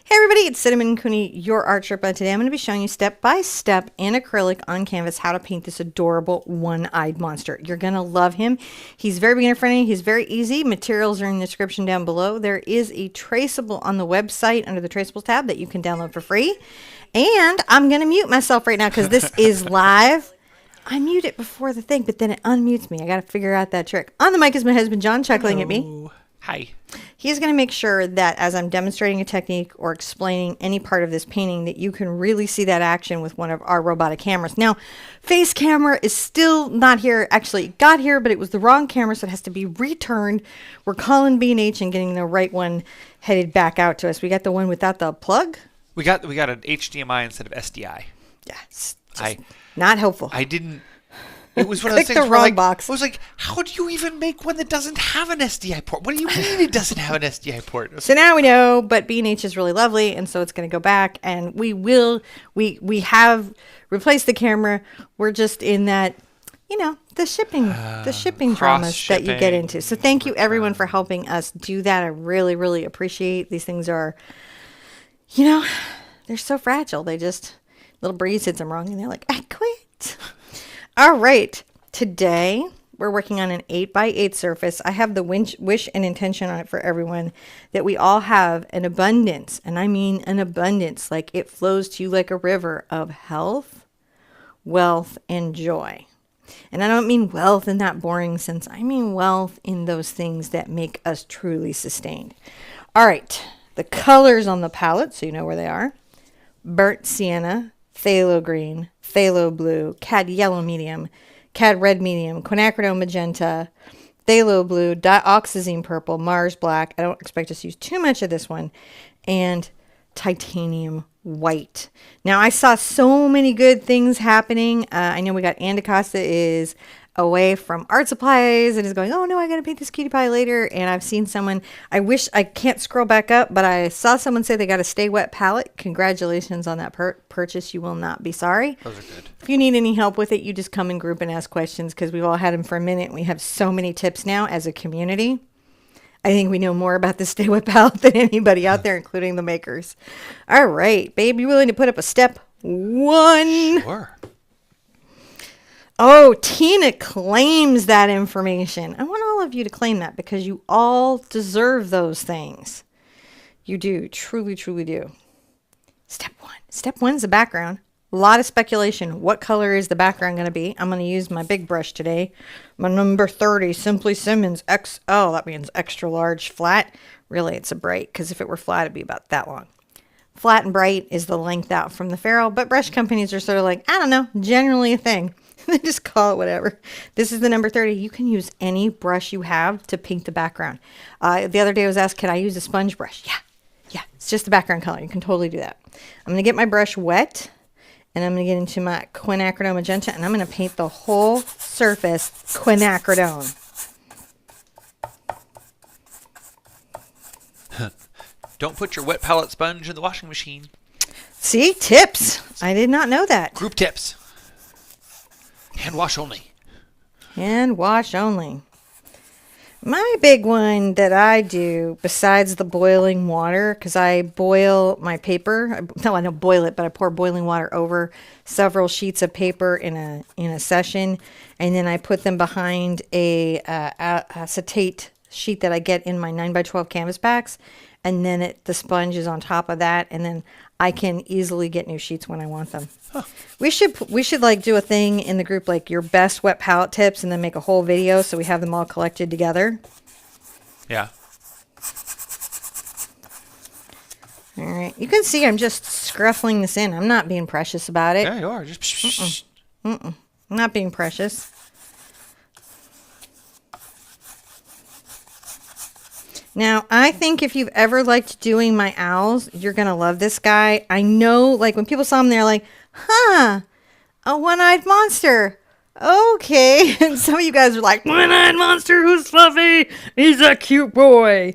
Hey everybody, it's Cinnamon Cooney, your Art Sherpa. Today I'm going to be showing you step by step in acrylic on canvas how to paint this adorable one-eyed monster. You're going to love him. He's very beginner friendly. He's very easy. Materials are in the description down below. There is a traceable on the website under the traceables tab that you can download for free. And I'm going to mute myself right now because this is live. I mute it before the thing, but then it unmutes me. I got to figure out that trick. On the mic is my husband John chuckling at me. Hi. He's going to make sure that as I'm demonstrating a technique or explaining any part of this painting that you can really see that action with one of our robotic cameras. Now, face camera is still not here. Actually, it got here, but it was the wrong camera, so it has to be returned. We're calling B&H and getting the right one headed back out to us. We got the one without the plug. We got an HDMI instead of SDI. Yeah, it's just not helpful. I didn't. It was one of those things the where wrong box. I was like, how do you even make one that doesn't have an SDI port? What do you mean it doesn't have an SDI port? So now we know, but B&H is really lovely, and so it's going to go back, and we have replaced the camera. We're just in that, the shipping dramas that you get into. So thank you everyone for helping us do that. I really, really appreciate. These things are, they're so fragile. They just, little breeze hits them wrong, and they're like, I quit. All right, today we're working on an 8x8 surface. I have the wish and intention on it for everyone that we all have an abundance, and I mean an abundance, like it flows to you like a river of health, wealth, and joy. And I don't mean wealth in that boring sense. I mean wealth in those things that make us truly sustained. All right, the colors on the palette, so you know where they are. Burnt sienna, phthalo green, phthalo blue, cad yellow medium, cad red medium, quinacridone magenta, phthalo blue, dioxazine purple, Mars black. I don't expect us to use too much of this one. And titanium white. Now, I saw so many good things happening. I know we got Andy Costa is away from art supplies and is going, oh no, I got to paint this cutie pie later. And I've seen someone, I wish I can't scroll back up, but I saw someone say they got a Stay Wet palette. Congratulations on that purchase. You will not be sorry. Those are good. If you need any help with it, you just come in group and ask questions because we've all had them for a minute. We have so many tips now as a community. I think we know more about the Stay Wet palette than anybody out there, including the makers. All right, babe, you willing to put up a step one? Sure. Oh, Tina claims that information. I want all of you to claim that because you all deserve those things. You do, truly, truly do. Step one. Step one is the background. A lot of speculation. What color is the background going to be? I'm going to use my big brush today. My number 30, Simply Simmons XL. That means extra large flat. Really, it's a bright because if it were flat, it'd be about that long. Flat and bright is the length out from the ferrule, but brush companies are sort of like, I don't know, generally a thing. They just call it whatever. This is the number 30. You can use any brush you have to paint the background. The other day I was asked, can I use a sponge brush? Yeah, it's just the background color. You can totally do that. I'm going to get my brush wet, and I'm going to get into my quinacridone magenta, and I'm going to paint the whole surface quinacridone. Don't put your wet palette sponge in the washing machine. See? Tips. I did not know that. Group tips. Hand wash only. Hand wash only. My big one that I do, besides the boiling water, because I boil my paper. No, I don't boil it, but I pour boiling water over several sheets of paper in a session, and then I put them behind a acetate sheet that I get in my 9x12 canvas packs, and then the sponge is on top of that, and then I can easily get new sheets when I want them. Huh. We should like do a thing in the group like your best wet palette tips and then make a whole video so we have them all collected together. Yeah. All right. You can see I'm just scruffling this in. I'm not being precious about it. Yeah, you are. Just I'm not being precious. Now, I think if you've ever liked doing my owls, you're going to love this guy. I know, like, when people saw him, they're like, huh, a one-eyed monster. Okay. And some of you guys are like, one-eyed monster who's fluffy. He's a cute boy.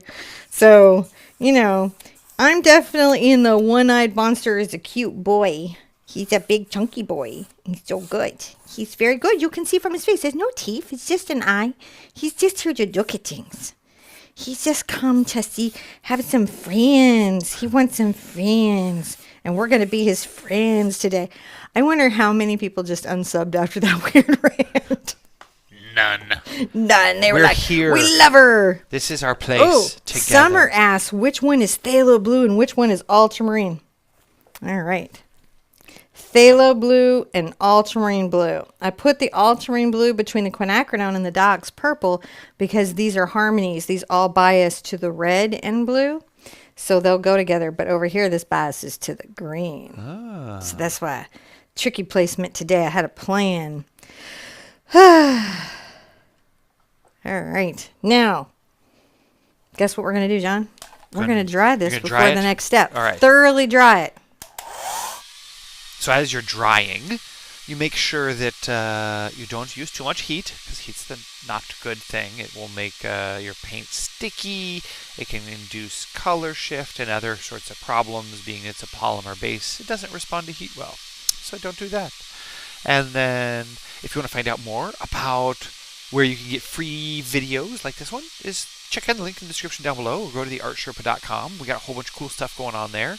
So, I'm definitely in the one-eyed monster is a cute boy. He's a big, chunky boy. He's so good. He's very good. You can see from his face. There's no teeth. It's just an eye. He's just here to look at things. He's just come to have some friends. He wants some friends. And we're going to be his friends today. I wonder how many people just unsubbed after that weird rant. None. None. They were We're like, here. we love her. This is our place Oh, together. Summer asks, which one is phthalo blue and which one is ultramarine? All right. Phthalo blue and ultramarine blue. I put the ultramarine blue between the quinacridone and the Doc's purple because these are harmonies. These all bias to the red and blue. So they'll go together. But over here, this biases to the green. Ah. So that's why tricky placement today. I had a plan. All right. Now, guess what we're going to do, John? We're going to dry this before the next step. All right. Thoroughly dry it. So as you're drying, you make sure that you don't use too much heat, because heat's the not good thing. It will make your paint sticky. It can induce color shift and other sorts of problems, being it's a polymer base. It doesn't respond to heat well, so don't do that. And then if you want to find out more about where you can get free videos like this one, is check out the link in the description down below, or go to the artsherpa.com. We got a whole bunch of cool stuff going on there.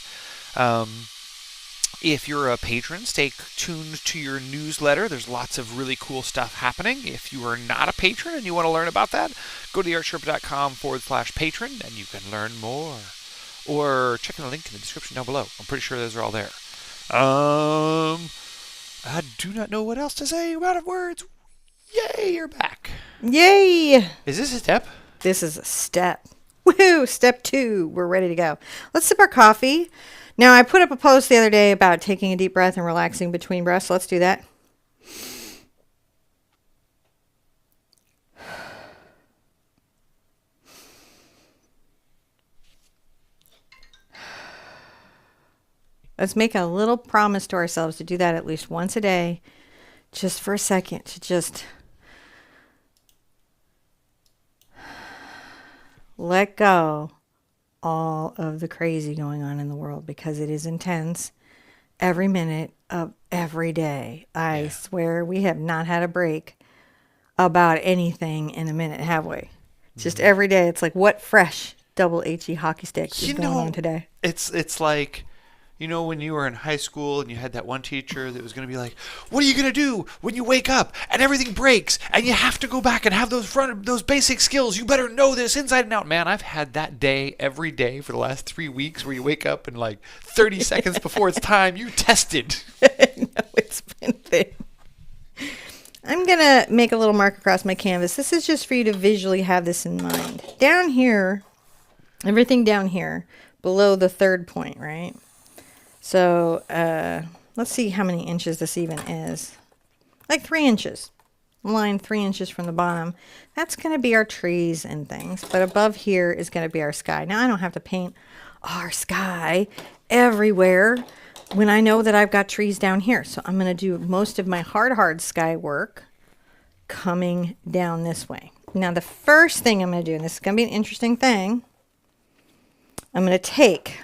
If you're a patron, stay tuned to your newsletter. There's lots of really cool stuff happening. If you are not a patron and you want to learn about that, go to theartsherpa.com/patron and you can learn more. Or check out the link in the description down below. I'm pretty sure those are all there. I do not know what else to say. I'm out of words. Yay, you're back. Yay! Is this a step? This is a step. Woohoo! Step 2. We're ready to go. Let's sip our coffee. Now, I put up a post the other day about taking a deep breath and relaxing between breaths. So let's do that. Let's make a little promise to ourselves to do that at least once a day, just for a second, to just let go all of the crazy going on in the world, because it is intense every minute of every day. I swear we have not had a break about anything in a minute, have we? Just every day. It's like, what fresh double HE hockey sticks is going on today? It's like, you know, when you were in high school and you had that one teacher that was going to be like, what are you going to do when you wake up and everything breaks and you have to go back and have those basic skills? You better know this inside and out. Man, I've had that day every day for the last 3 weeks where you wake up and like 30 seconds before it's time, you tested. No, it's been thin. I'm going to make a little mark across my canvas. This is just for you to visually have this in mind. Down here, everything down here, below the third point, right? So let's see how many inches this even is. Like 3 inches. Line 3 inches from the bottom. That's going to be our trees and things. But above here is going to be our sky. Now I don't have to paint our sky everywhere when I know that I've got trees down here. So I'm going to do most of my hard sky work coming down this way. Now the first thing I'm going to do, and this is going to be an interesting thing, I'm going to take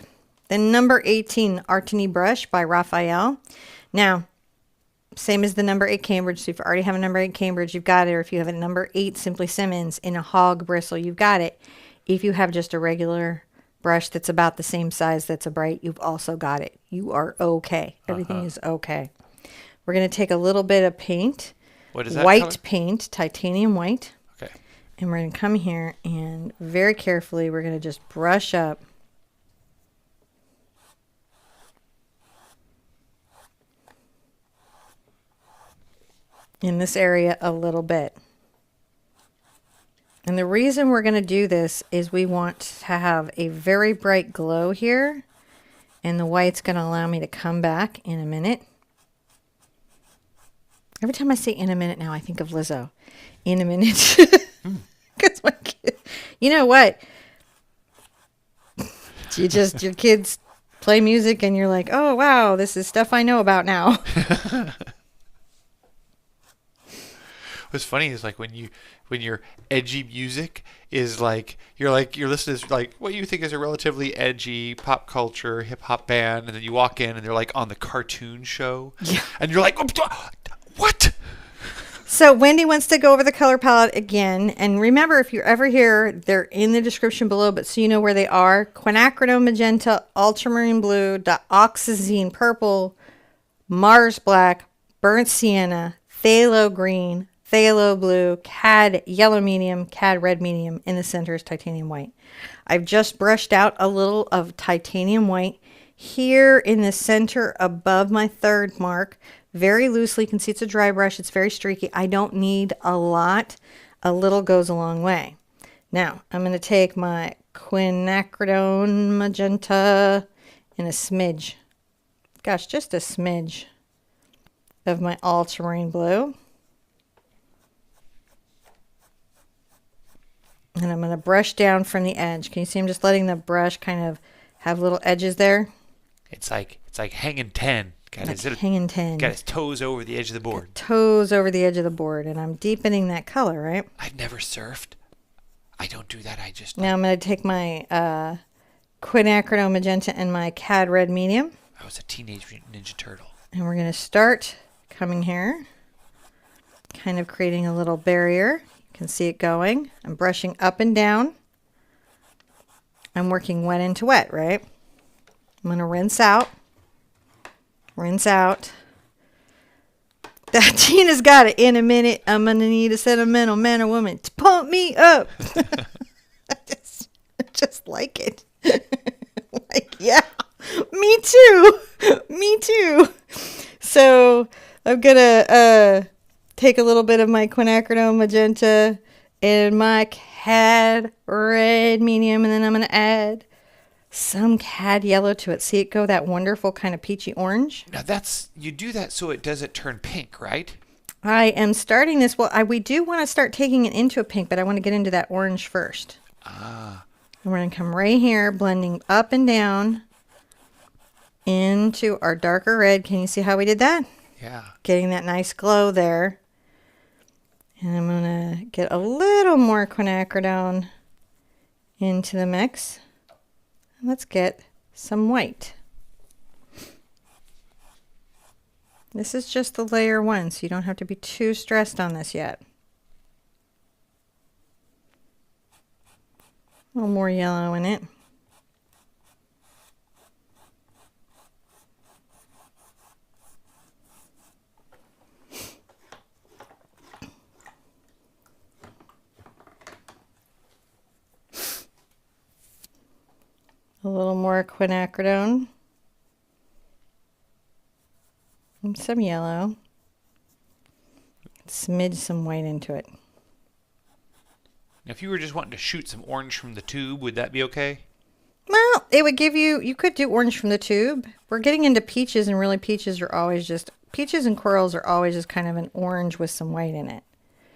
the number 18 Artini brush by Raphael. Now, same as the number 8 Cambridge. So if you already have a number 8 Cambridge, you've got it. Or if you have a number 8 Simply Simmons in a hog bristle, you've got it. If you have just a regular brush that's about the same size that's a bright, you've also got it. You are okay. Everything is okay. We're going to take a little bit of paint. What is that white color? Paint, titanium white. Okay. And we're going to come here and very carefully, we're going to just brush up in this area a little bit. And the reason we're going to do this is we want to have a very bright glow here. And the white's going to allow me to come back in a minute. Every time I say in a minute now, I think of Lizzo. In a minute. Because my kid, you know what? Your kids play music and you're like, oh, wow, this is stuff I know about now. What's funny is like when your edgy music is like you're listening to like what you think is a relatively edgy pop culture hip hop band, and then you walk in and they're like on the cartoon show, and you're like, what? So Wendy wants to go over the color palette again. And remember, if you're ever here, they're in the description below, but so you know where they are. Quinacridone magenta, ultramarine blue, dioxazine purple, Mars black, burnt sienna, phthalo green, phthalo blue, cad yellow medium, cad red medium. In the center is titanium white. I've just brushed out a little of titanium white here in the center above my third mark. Very loosely. You can see it's a dry brush. It's very streaky. I don't need a lot. A little goes a long way. Now, I'm going to take my quinacridone magenta and a smidge. Gosh, just a smidge of my ultramarine blue. And I'm going to brush down from the edge. Can you see I'm just letting the brush kind of have little edges there? It's like hanging 10. Got hanging 10. Got his toes over the edge of the board. Toes over the edge of the board. And I'm deepening that color, right? I've never surfed. I don't do that. I just... Now I'm going to take my quinacridone magenta and my cad red medium. I was a teenage Ninja Turtle. And we're going to start coming here. Kind of creating a little barrier. You can see it going. I'm brushing up and down. I'm working wet into wet, right? I'm going to rinse out. Rinse out. That Tina's got it. In a minute, I'm going to need a sentimental man or woman to pump me up. I just like it. Like, yeah, me too. Me too. So I'm going to take a little bit of my quinacridone magenta and my cad red medium, and then I'm going to add some cad yellow to it. See it go that wonderful kind of peachy orange? Now you do that so it doesn't turn pink, right? I am starting this. Well, we do want to start taking it into a pink, but I want to get into that orange first. Ah. And we're going to come right here, blending up and down into our darker red. Can you see how we did that? Yeah. Getting that nice glow there. And I'm going to get a little more quinacridone into the mix. Let's get some white. This is just the layer one, so you don't have to be too stressed on this yet. A little more yellow in it. A little more quinacridone. And some yellow. Smidge some white into it. Now, if you were just wanting to shoot some orange from the tube, would that be okay? Well, it would give you could do orange from the tube. We're getting into peaches, and really peaches are always just, peaches and corals are always just kind of an orange with some white in it.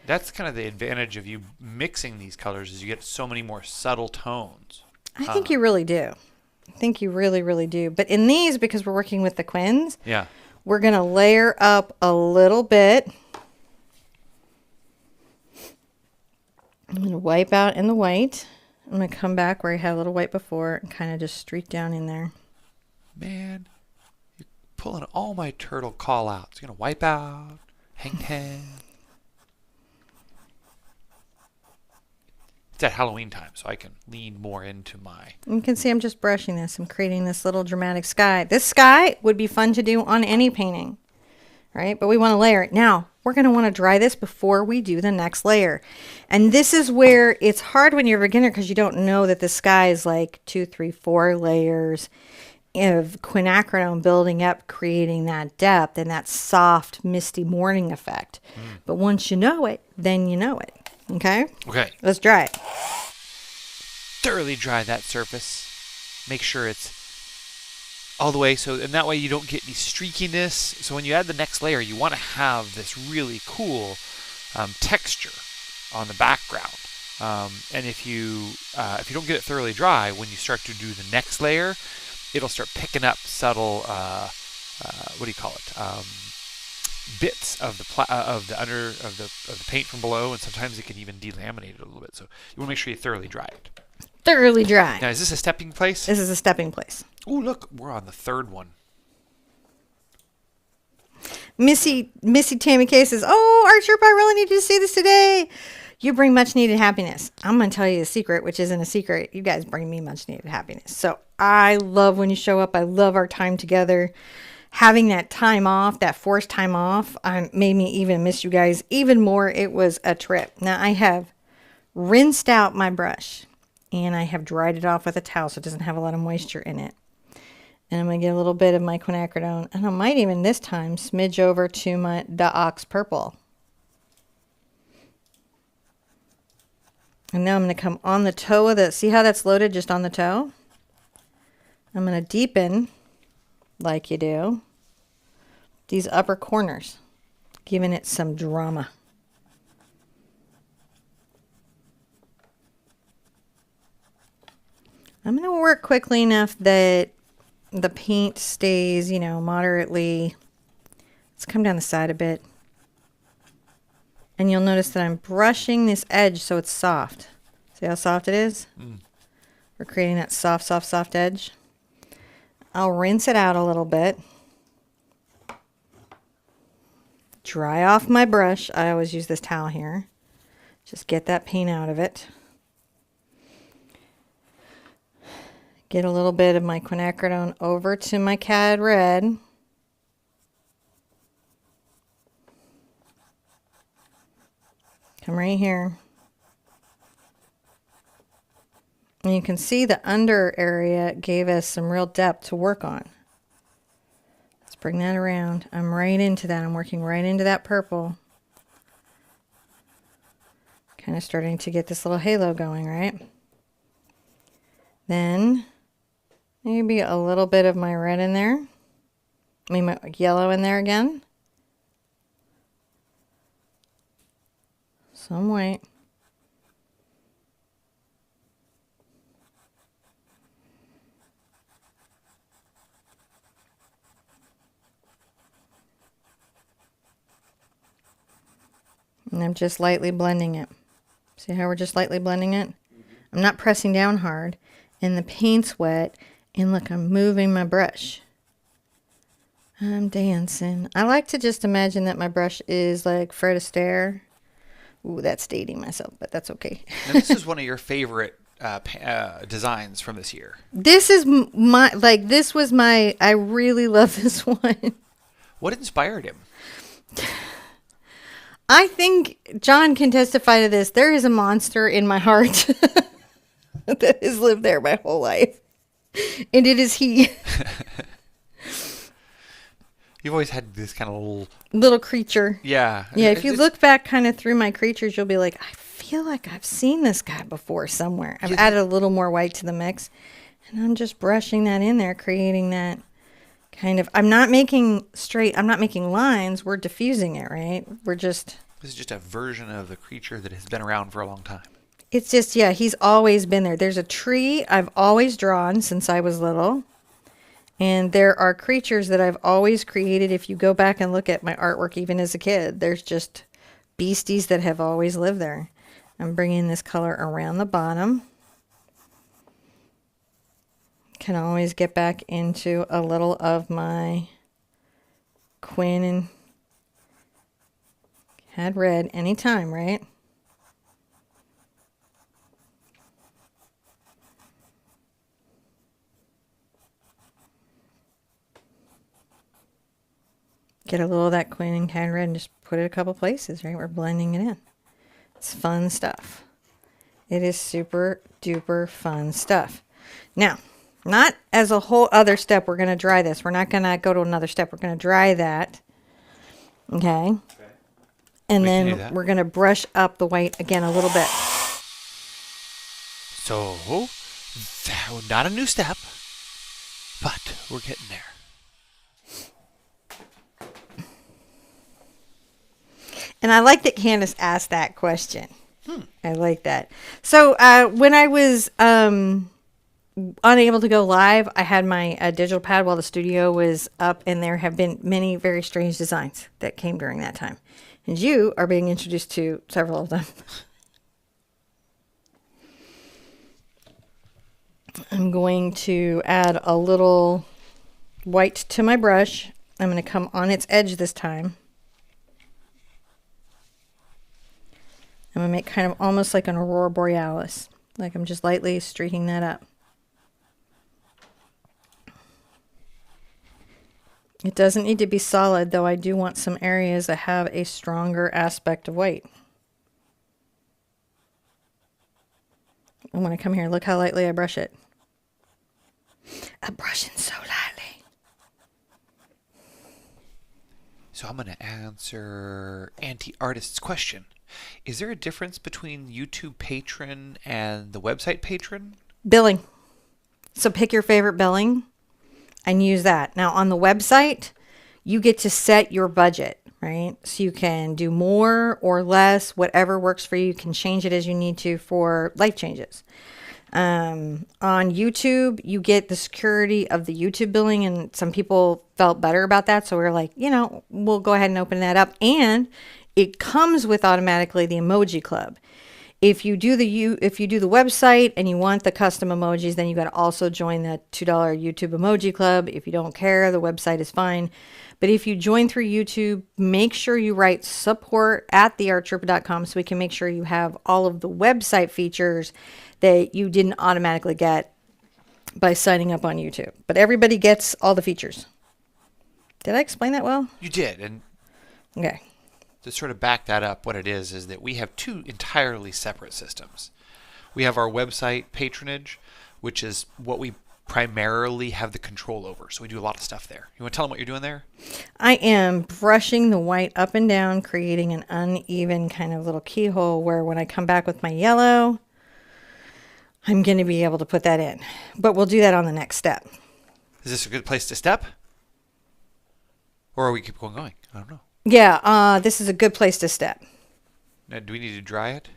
That's kind of the advantage of you mixing these colors, is you get so many more subtle tones. I think you really do. I think you really, really do. But in these, because we're working with the quins, Yeah. we're going to layer up a little bit. I'm going to wipe out in the white. I'm going to come back where I had a little white before and kind of just streak down in there. Man, you're pulling all my turtle call outs. You're going to wipe out, hang 10. It's at Halloween time, so I can lean more into my... You can see I'm just brushing this. I'm creating this little dramatic sky. This sky would be fun to do on any painting, right? But we want to layer it. Now, we're going to want to dry this before we do the next layer. And this is where it's hard when you're a beginner because you don't know that the sky is like 2, 3, 4 layers of quinacridone building up, creating that depth and that soft, misty morning effect. But once you know it, then you know it. Okay? Okay. Let's dry it. Thoroughly dry that surface. Make sure it's all the way, and that way you don't get any streakiness. So when you add the next layer, you want to have this really cool texture on the background. And if you don't get it thoroughly dry, when you start to do the next layer, it'll start picking up subtle what do you call it? Bits of the paint from below, and sometimes it can even delaminate it a little bit. So you want to make sure you thoroughly dry it. Thoroughly dry. Now, is this a stepping place? This is a stepping place. Oh, look, we're on the third one. Missy Tammy K says, "Oh, Art Sherpa, I really need you to see this today. You bring much needed happiness." I'm going to tell you a secret, which isn't a secret. You guys bring me much needed happiness. So I love when you show up. I love our time together. Having that time off, that forced time off, made me even miss you guys even more. It was a trip. Now I have rinsed out my brush and I have dried it off with a towel so it doesn't have a lot of moisture in it. And I'm going to get a little bit of my quinacridone, and I might even this time smidge over to the Ox Purple. And now I'm going to come on the toe of see how that's loaded just on the toe? I'm going to deepen, like you do, these upper corners, giving it some drama. I'm going to work quickly enough that the paint stays, moderately. Let's come down the side a bit. And you'll notice that I'm brushing this edge so it's soft. See how soft it is? We're creating that soft, soft, soft edge. I'll rinse it out a little bit. Dry off my brush. I always use this towel here. Just get that paint out of it. Get a little bit of my quinacridone over to my Cad Red. Come right here. And you can see the under area gave us some real depth to work on. Let's bring that around. I'm right into that. I'm working right into that purple. Kind of starting to get this little halo going, right? Then maybe a little bit of my red in there. I mean, my yellow in there again. Some white. And I'm just lightly blending it. See how we're just lightly blending it? I'm not pressing down hard. And the paint's wet. And look, I'm moving my brush. I'm dancing. I like to just imagine that my brush is like Fred Astaire. Ooh, that's dating myself, but that's okay. Now, this is one of your favorite designs from this year. This is I really love this one. What inspired him? I think John can testify to this. There is a monster in my heart that has lived there my whole life. And it is he. You've always had this kind of little creature. Yeah. Yeah, if you look back kind of through my creatures, you'll be like, I feel like I've seen this guy before somewhere. I've added a little more white to the mix. And I'm just brushing that in there, creating that kind of, I'm not making lines. We're diffusing it, right? This is just a version of the creature that has been around for a long time. It's just, yeah, he's always been there. There's a tree I've always drawn since I was little. And there are creatures that I've always created. If you go back and look at my artwork, even as a kid, there's just beasties that have always lived there. I'm bringing this color around the bottom. Can always get back into a little of my Quin and Cad Red anytime, right? Get a little of that Quin and Cad Red and just put it a couple places, right? We're blending it in. It's fun stuff. It is super duper fun stuff. Now, not as a whole other step, we're going to dry this. We're not going to go to another step. We're going to dry that. Okay. And then we're going to brush up the white again a little bit. So, not a new step, but we're getting there. And I like that Candace asked that question. I like that. So when I was unable to go live, I had my digital pad while the studio was up, and there have been many very strange designs that came during that time. And you are being introduced to several of them. I'm going to add a little white to my brush. I'm going to come on its edge this time. I'm going to make kind of almost like an aurora borealis. Like I'm just lightly streaking that up. It doesn't need to be solid, though I do want some areas that have a stronger aspect of white. And when I come here, look how lightly I brush it. I'm brushing so lightly. So I'm going to answer Anti-Artist's question. Is there a difference between YouTube patron and the website patron? Billing. So pick your favorite billing and use that. Now on the website, you get to set your budget, right? So you can do more or less, whatever works for you. You can change it as you need to for life changes. On YouTube, you get the security of the YouTube billing, and some people felt better about that. So we're like, we'll go ahead and open that up. And it comes with automatically the emoji club. If you do the website and you want the custom emojis, then you got to also join the $2 YouTube emoji club. If you don't care, the website is fine. But if you join through YouTube, make sure you write support@theartsherpa.com so we can make sure you have all of the website features that you didn't automatically get by signing up on YouTube. But everybody gets all the features. Did I explain that well? You did. And okay. To sort of back that up, what it is that we have two entirely separate systems. We have our website patronage, which is what we primarily have the control over. So we do a lot of stuff there. You want to tell them what you're doing there? I am brushing the white up and down, creating an uneven kind of little keyhole where when I come back with my yellow, I'm going to be able to put that in. But we'll do that on the next step. Is this a good place to step? Or are we keep going? I don't know. Yeah, this is a good place to step. Now, do we need to dry it?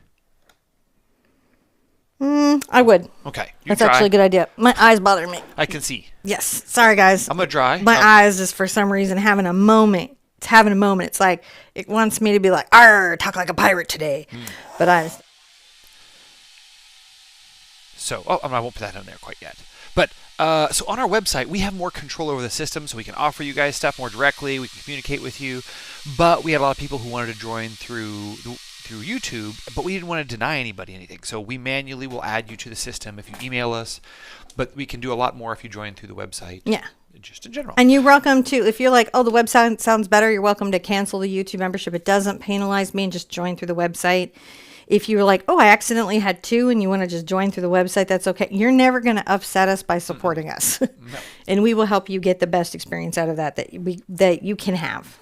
I would. Okay. That's actually a good idea. My eyes bother me. I can see. Yes. Sorry, guys. I'm going to dry. My eyes is for some reason having a moment. It's having a moment. It's like it wants me to be like, "Arr, talk like a pirate today." But I won't put that in there quite yet. But so on our website, we have more control over the system, so we can offer you guys stuff more directly. We can communicate with you. But we had a lot of people who wanted to join through YouTube, but we didn't want to deny anybody anything. So we manually will add you to the system if you email us. But we can do a lot more if you join through the website. Yeah. Just in general. And you're welcome to, if you're like, oh, the website sounds better, you're welcome to cancel the YouTube membership. It doesn't penalize me, and just join through the website. If you're like, oh, I accidentally had two and you want to just join through the website, that's okay. You're never going to upset us by supporting us. No. And we will help you get the best experience out of that you can have.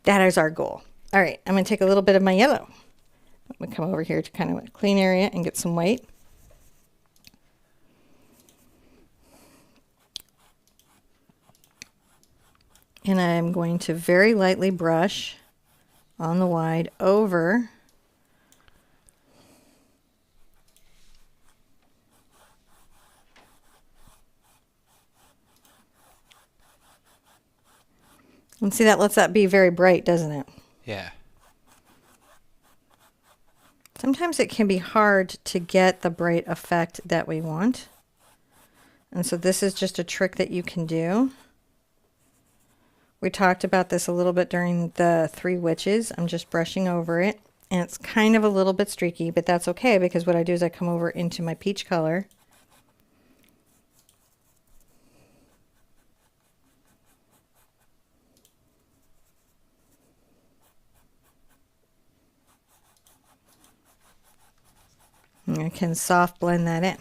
That is our goal. All right, I'm going to take a little bit of my yellow. I'm going to come over here to kind of a clean area and get some white. And I'm going to very lightly brush on the wide over and see, that lets that be very bright, doesn't it? Yeah. Sometimes it can be hard to get the bright effect that we want. And so this is just a trick that you can do. We talked about this a little bit during the Three Witches. I'm just brushing over it. And it's kind of a little bit streaky, but that's okay because what I do is I come over into my peach color. And I can soft blend that in.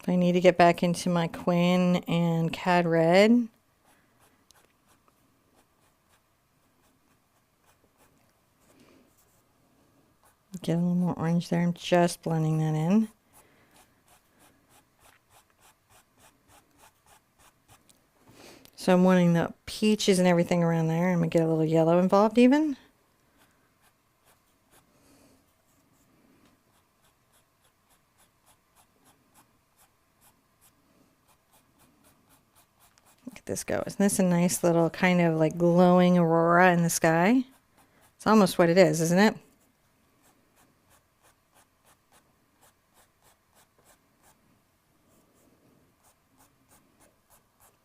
I need to get back into my Quinn and Cad Red. Get a little more orange there. I'm just blending that in. So I'm wanting the peaches and everything around there. I'm going to get a little yellow involved even. Look at this go. Isn't this a nice little kind of like glowing aurora in the sky? It's almost what it is, isn't it?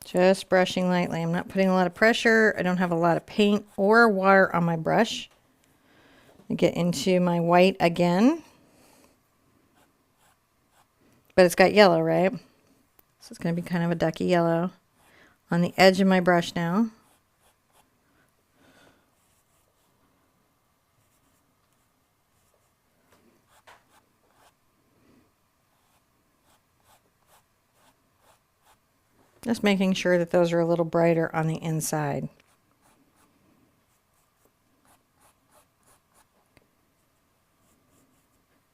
Just brushing lightly. I'm not putting a lot of pressure. I don't have a lot of paint or water on my brush. I get into my white again. But it's got yellow, right? So it's going to be kind of a ducky yellow on the edge of my brush now. Just making sure that those are a little brighter on the inside.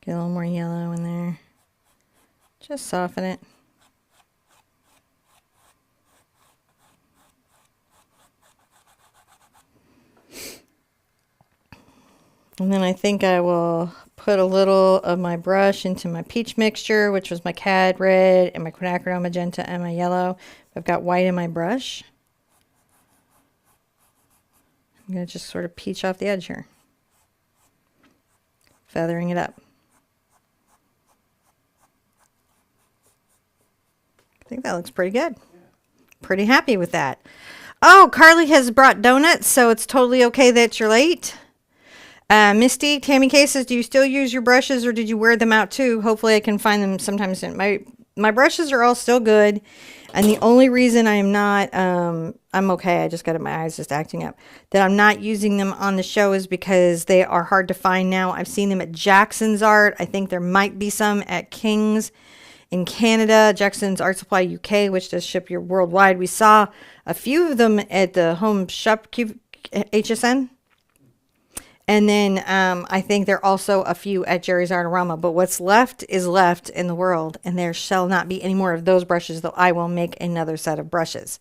Get a little more yellow in there. Just soften it. And then I think I will put a little of my brush into my peach mixture, which was my cad red and my quinacridone magenta and my yellow. I've got white in my brush. I'm going to just sort of peach off the edge here, feathering it up. I think that looks pretty good. Pretty happy with that. Oh, Carly has brought donuts, so it's totally okay that you're late. Misty, Tammy K says, do you still use your brushes or did you wear them out too? Hopefully I can find them sometimes. My brushes are all still good. And the only reason I am not, I'm okay. I just got my eyes just acting up. That I'm not using them on the show is because they are hard to find now. I've seen them at Jackson's Art. I think there might be some at King's in Canada, Jackson's Art Supply UK, which does ship your worldwide. We saw a few of them at the Home Shop HSN. And then I think there are also a few at Jerry's Artorama. But what's left is left in the world. And there shall not be any more of those brushes, though I will make another set of brushes.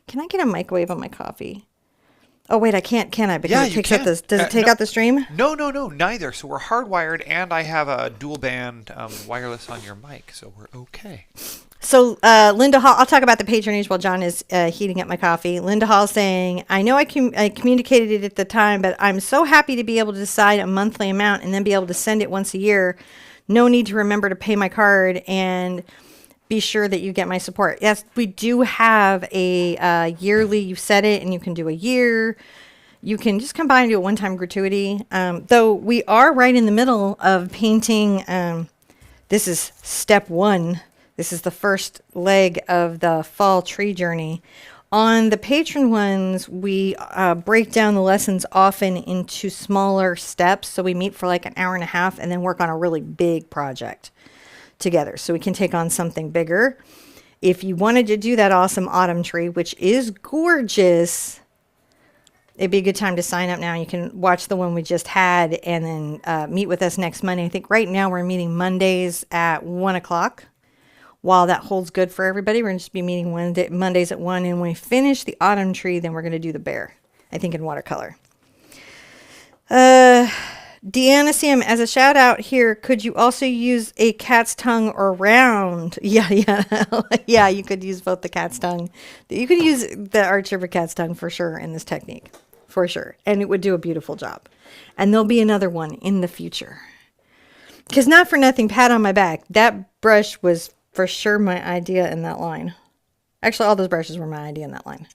Can I get a microwave on my coffee? Oh, wait, I can't, can I? Because Yeah, it takes out the, does it take out the stream? No, neither. So we're hardwired, and I have a dual band wireless on your mic, so we're okay. So Linda Hall, I'll talk about the patronage while John is heating up my coffee. Linda Hall saying, I know I communicated it at the time, but I'm so happy to be able to decide a monthly amount and then be able to send it once a year. No need to remember to pay my card and be sure that you get my support. Yes, we do have a yearly, you set it and you can do a year. You can just come by and do a one-time gratuity. Though we are right in the middle of painting. This is step one. This is the first leg of the fall tree journey. On the patron ones, we break down the lessons often into smaller steps. So we meet for like an hour and a half and then work on a really big project together. So we can take on something bigger. If you wanted to do that awesome autumn tree, which is gorgeous, it'd be a good time to sign up now. You can watch the one we just had and then meet with us next Monday. I think right now we're meeting Mondays at 1 o'clock. While that holds good for everybody, we're going to just be meeting Mondays at 1. And when we finish the autumn tree, then we're going to do the bear, I think in watercolor. Deanna Sam, as a shout out here, could you also use a cat's tongue or round? Yeah. Yeah, you could use both the cat's tongue. You could use the Art Sherpa cat's tongue for sure in this technique, for sure. And it would do a beautiful job. And there'll be another one in the future. Because not for nothing, pat on my back. That brush was for sure my idea in that line. Actually, all those brushes were my idea in that line.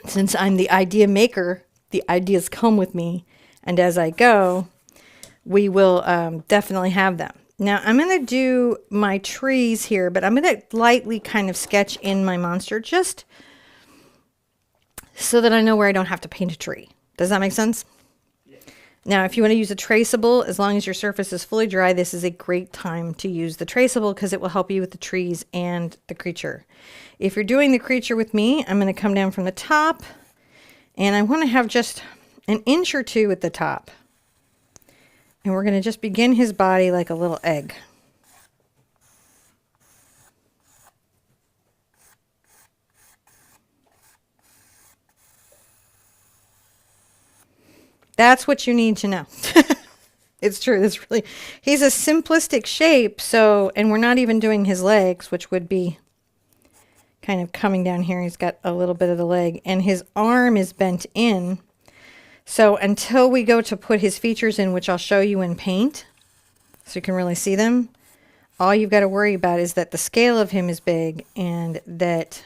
Since I'm the idea maker, the ideas come with me. And as I go, we will definitely have them. Now, I'm going to do my trees here, but I'm going to lightly kind of sketch in my monster just so that I know where I don't have to paint a tree. Does that make sense? Now, if you want to use a traceable, as long as your surface is fully dry, this is a great time to use the traceable because it will help you with the trees and the creature. If you're doing the creature with me, I'm going to come down from the top, and I want to have just an inch or two at the top. And we're going to just begin his body like a little egg. That's what you need to know. It's true. That's really, he's a simplistic shape. So, and we're not even doing his legs, which would be kind of coming down here. He's got a little bit of the leg, and his arm is bent in. So until we go to put his features in, which I'll show you in paint, so you can really see them, all you've got to worry about is that the scale of him is big, and that,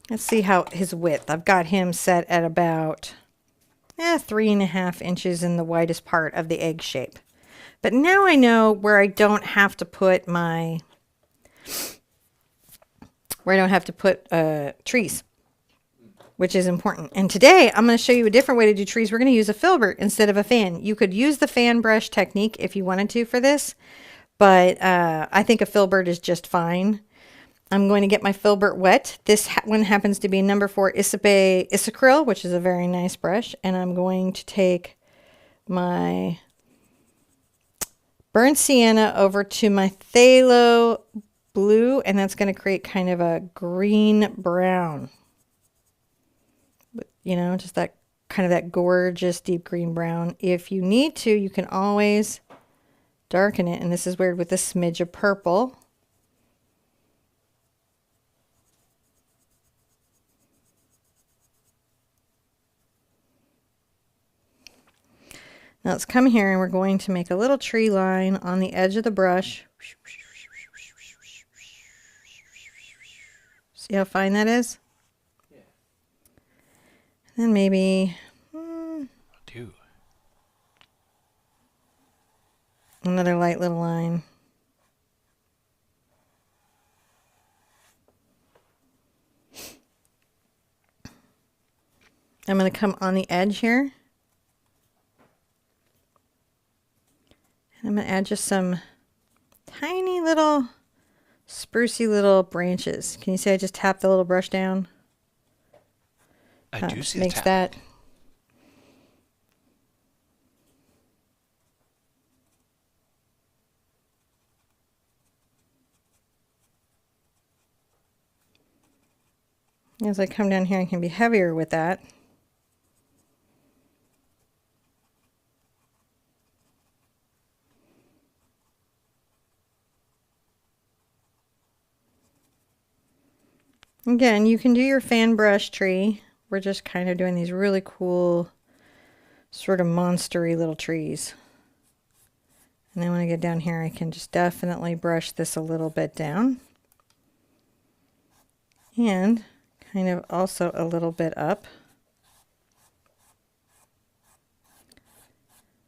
let's see how his width. I've got him set at about 3.5 inches in the widest part of the egg shape. But now I know where I don't have to put my, trees, which is important. And today I'm going to show you a different way to do trees. We're going to use a filbert instead of a fan. You could use the fan brush technique if you wanted to for this, but I think a filbert is just fine. I'm going to get my filbert wet. This one happens to be number 4 Isocryl, which is a very nice brush. And I'm going to take my burnt sienna over to my phthalo blue, and that's going to create kind of a green brown. You know, just that kind of that gorgeous deep green brown. If you need to, you can always darken it. And this is weird with a smidge of purple. Now let's come here and we're going to make a little tree line on the edge of the brush. See how fine that is? Yeah. And then maybe another light little line. I'm going to come on the edge here. I'm going to add just some tiny little sprucey little branches. Can you see I just tapped the little brush down? I do see makes the that. As I come down here, I can be heavier with that. Again, you can do your fan brush tree. We're just kind of doing these really cool, sort of monstery little trees. And then when I get down here, I can just definitely brush this a little bit down. And kind of also a little bit up.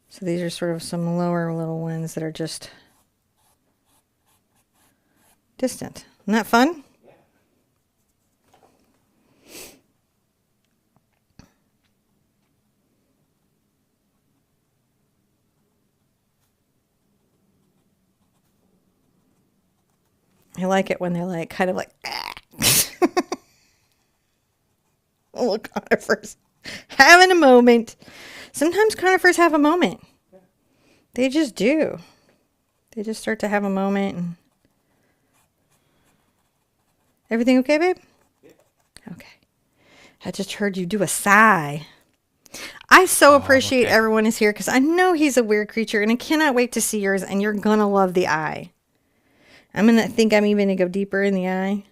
So these are sort of some lower little ones that are just distant. Isn't that fun? I like it when they're like, kind of like, look, conifers having a moment. Sometimes conifers have a moment. They just do. They just start to have a moment. And everything okay, babe? Okay. I just heard you do a sigh. I so appreciate everyone is here because I know he's a weird creature and I cannot wait to see yours, and you're going to love the eye. I'm going to think I'm even going to go deeper in the eye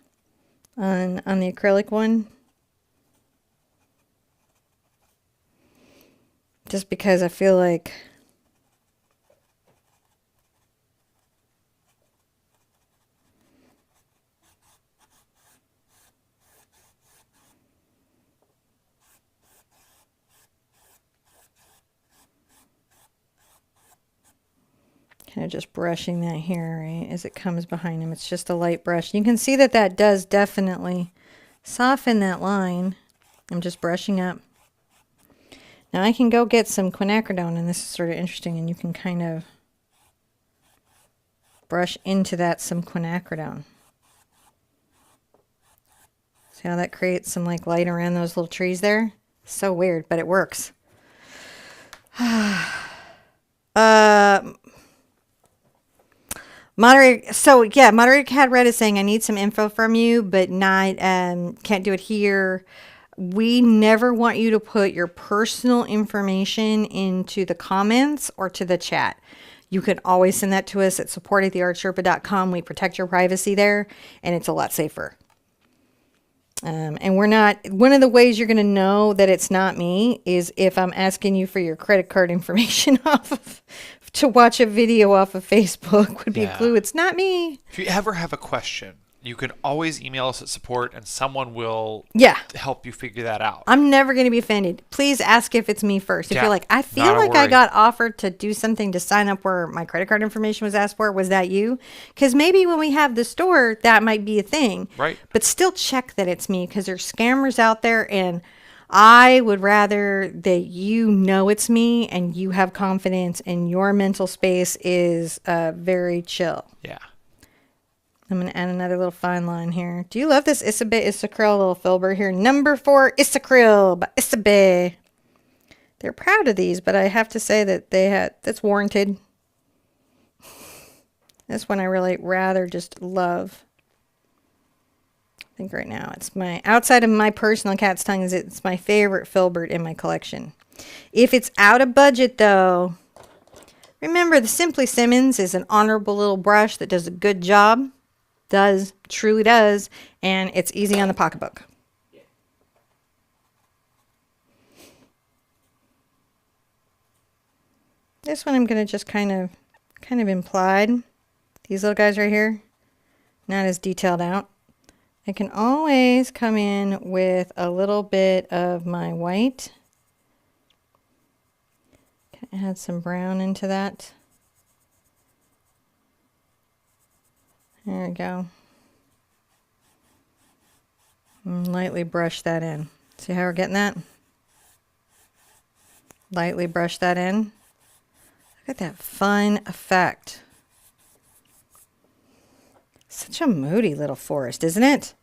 on the acrylic one. Just because I feel like kind of just brushing that here, right, as it comes behind him. It's just a light brush. You can see that that does definitely soften that line. I'm just brushing up. Now I can go get some quinacridone, and this is sort of interesting, and you can kind of brush into that some quinacridone. See how that creates some like light around those little trees there? So weird, but it works. Moderator Cat Red is saying I need some info from you, but not can't do it here. We never want you to put your personal information into the comments or to the chat. you can always send that to us at support@theartsherpa.com. We protect your privacy there, and it's a lot safer. And we're not, one of the ways you're going to know that it's not me is if I'm asking you for your credit card information to watch a video off of Facebook would be a clue. It's not me. If you ever have a question, you can always email us at support and someone will help you figure that out. I'm never going to be offended. Please ask if it's me first. If you're like, I feel like worry. I got offered to do something to sign up where my credit card information was asked for, was that you? Because maybe when we have the store, that might be a thing. Right. But still check that it's me because there's scammers out there, and I would rather that you know it's me and you have confidence and your mental space is very chill. Yeah. I'm going to add another little fine line here. Do you love this Isabey Isacryl little filbert here? Number 4 Isacryl by Isabey. They're proud of these, but I have to say that that's warranted. This one I really rather just love. I think right now it's outside of my personal cat's tongue, it's my favorite filbert in my collection. If it's out of budget though, remember the Simply Simmons is an honorable little brush that does a good job. Truly does, and it's easy on the pocketbook. This one I'm going to just kind of implied. These little guys right here, not as detailed out. I can always come in with a little bit of my white. Add some brown into that. There we go. And lightly brush that in. See how we're getting that? Lightly brush that in. Look at that fun effect. Such a moody little forest, isn't it?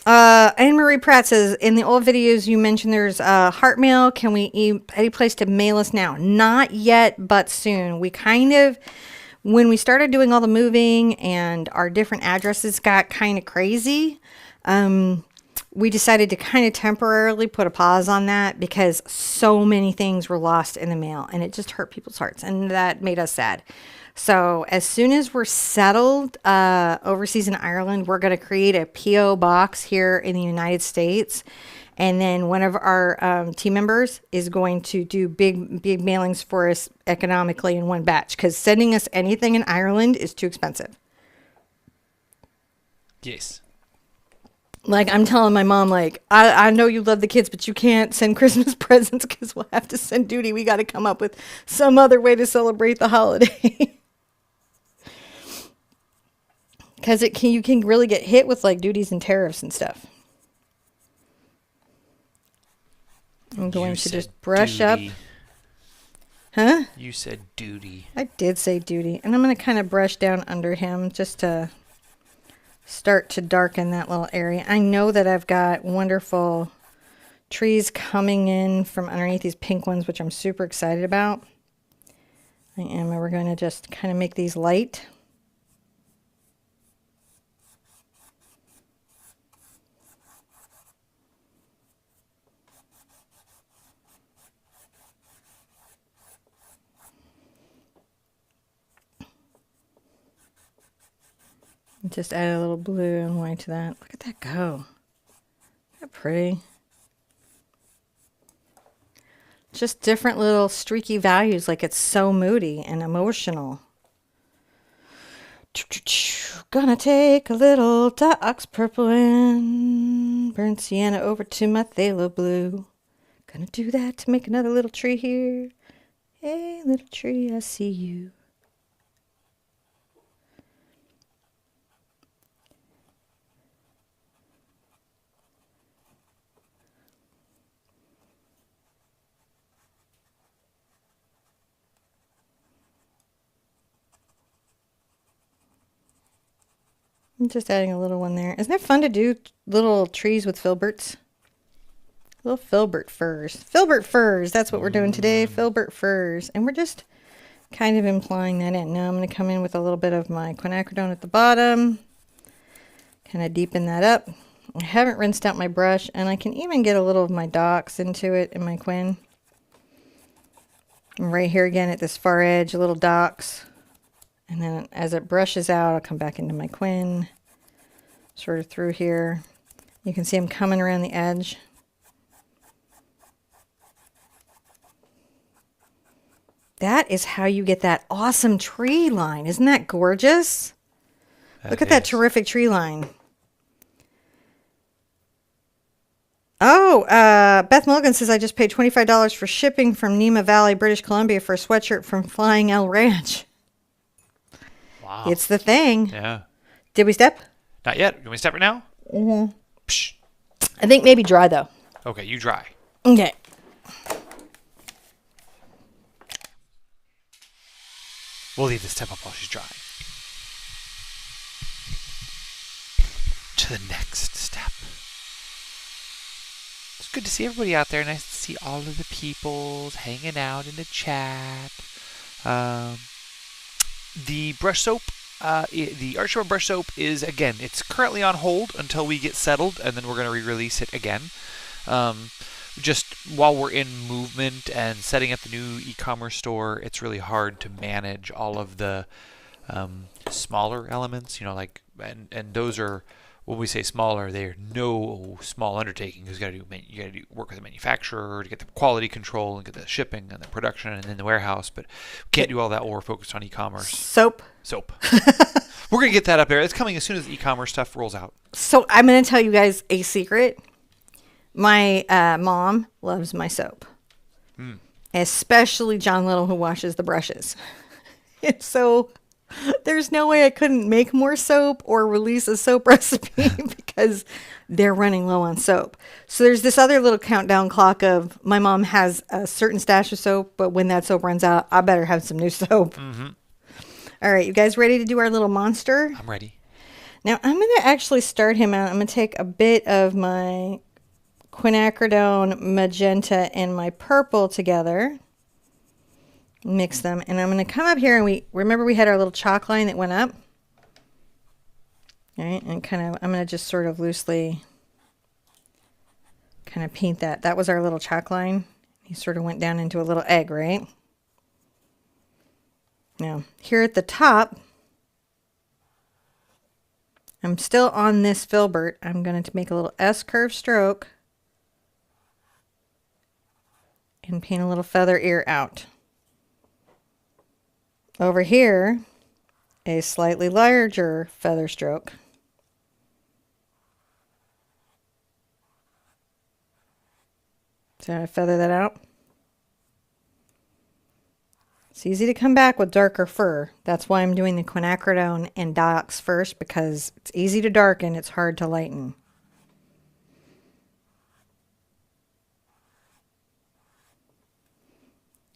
Anne Marie Pratt says, in the old videos you mentioned there's heart mail. Can we any place to mail us now? Not yet, but soon. We kind of, when we started doing all the moving and our different addresses got kind of crazy, we decided to kind of temporarily put a pause on that because so many things were lost in the mail and it just hurt people's hearts and that made us sad. So as soon as we're settled overseas in Ireland, we're going to create a P.O. box here in the United States. And then one of our team members is going to do big mailings for us economically in one batch because sending us anything in Ireland is too expensive. Yes. Like I'm telling my mom, like, I know you love the kids, but you can't send Christmas presents because we'll have to send duty. We got to come up with some other way to celebrate the holiday. Because you can really get hit with like duties and tariffs and stuff. I'm going to just brush up. Huh? You said duty. I did say duty. And I'm going to kind of brush down under him just to start to darken that little area. I know that I've got wonderful trees coming in from underneath these pink ones, which I'm super excited about. And we're going to just kind of make these light. Just add a little blue and white to that. Look at that go. Isn't that pretty? Just different little streaky values, like it's so moody and emotional. Gonna take a little ox purple and burn sienna over to my phthalo blue. Gonna do that to make another little tree here. Hey, little tree, I see you. I'm just adding a little one there. Isn't it fun to do little trees with filberts? Little filbert firs. Filbert firs. That's what we're doing today. Filbert firs. And we're just kind of implying that in. Now I'm going to come in with a little bit of my quinacridone at the bottom. Kind of deepen that up. I haven't rinsed out my brush. And I can even get a little of my docs into it in my quin. And right here again at this far edge, little docks. And then as it brushes out, I'll come back into my Quinn, sort of through here. You can see I'm coming around the edge. That is how you get that awesome tree line. Isn't that gorgeous? Look at that terrific tree line. Oh, Beth Mulligan says, I just paid $25 for shipping from Nema Valley, British Columbia for a sweatshirt from Flying L Ranch. Wow. It's the thing. Yeah. Did we step? Not yet. You want me to step it now? Mm-hmm. Psh. I think maybe dry, though. Okay, you dry. Okay. We'll leave the step up while she's drying. To the next step. It's good to see everybody out there. Nice to see all of the peoples hanging out in the chat. The brush soap, the Art Sherpa brush soap is, again, it's currently on hold until we get settled, and then we're going to re-release it again. Just while we're in movement and setting up the new e-commerce store, it's really hard to manage all of the smaller elements, you know, like, and those are, when we say smaller, they're no small undertaking. You got to work with the manufacturer to get the quality control and get the shipping and the production and then the warehouse. But we can't do all that while we're focused on e-commerce. Soap. We're gonna get that up there. It's coming as soon as the e-commerce stuff rolls out. So I'm going to tell you guys a secret. My mom loves my soap, especially John Little, who washes the brushes. And so there's no way I couldn't make more soap or release a soap recipe because they're running low on soap. So there's this other little countdown clock of my mom has a certain stash of soap, but when that soap runs out, I better have some new soap. Mm-hmm. All right, you guys ready to do our little monster? I'm ready. Now I'm going to actually start him out. I'm going to take a bit of my quinacridone, magenta, and my purple together. Mix them, and I'm going to come up here, and we had our little chalk line that went up. All right, and I'm going to just sort of loosely kind of paint that. That was our little chalk line. He sort of went down into a little egg, right? Now, here at the top, I'm still on this filbert. I'm going to make a little S-curve stroke and paint a little feather ear out. Over here, a slightly larger feather stroke. So I feather that out. It's easy to come back with darker fur. That's why I'm doing the quinacridone and dox first, because it's easy to darken, it's hard to lighten.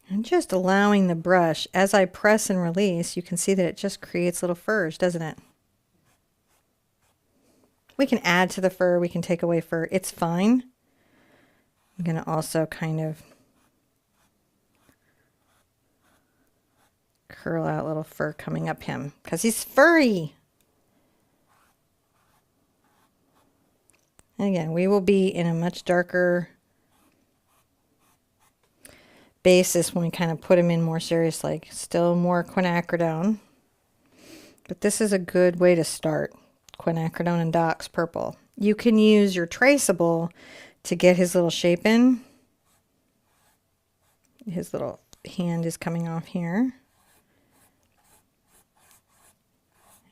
And just allowing the brush, as I press and release, you can see that it just creates little furs, doesn't it? We can add to the fur, we can take away fur, it's fine. I'm going to also kind of curl out little fur coming up him, because he's furry. And again, we will be in a much darker basis when we kind of put him in more serious, like still more quinacridone. But this is a good way to start. Quinacridone and dox purple. You can use your traceable to get his little shape in. His little hand is coming off here.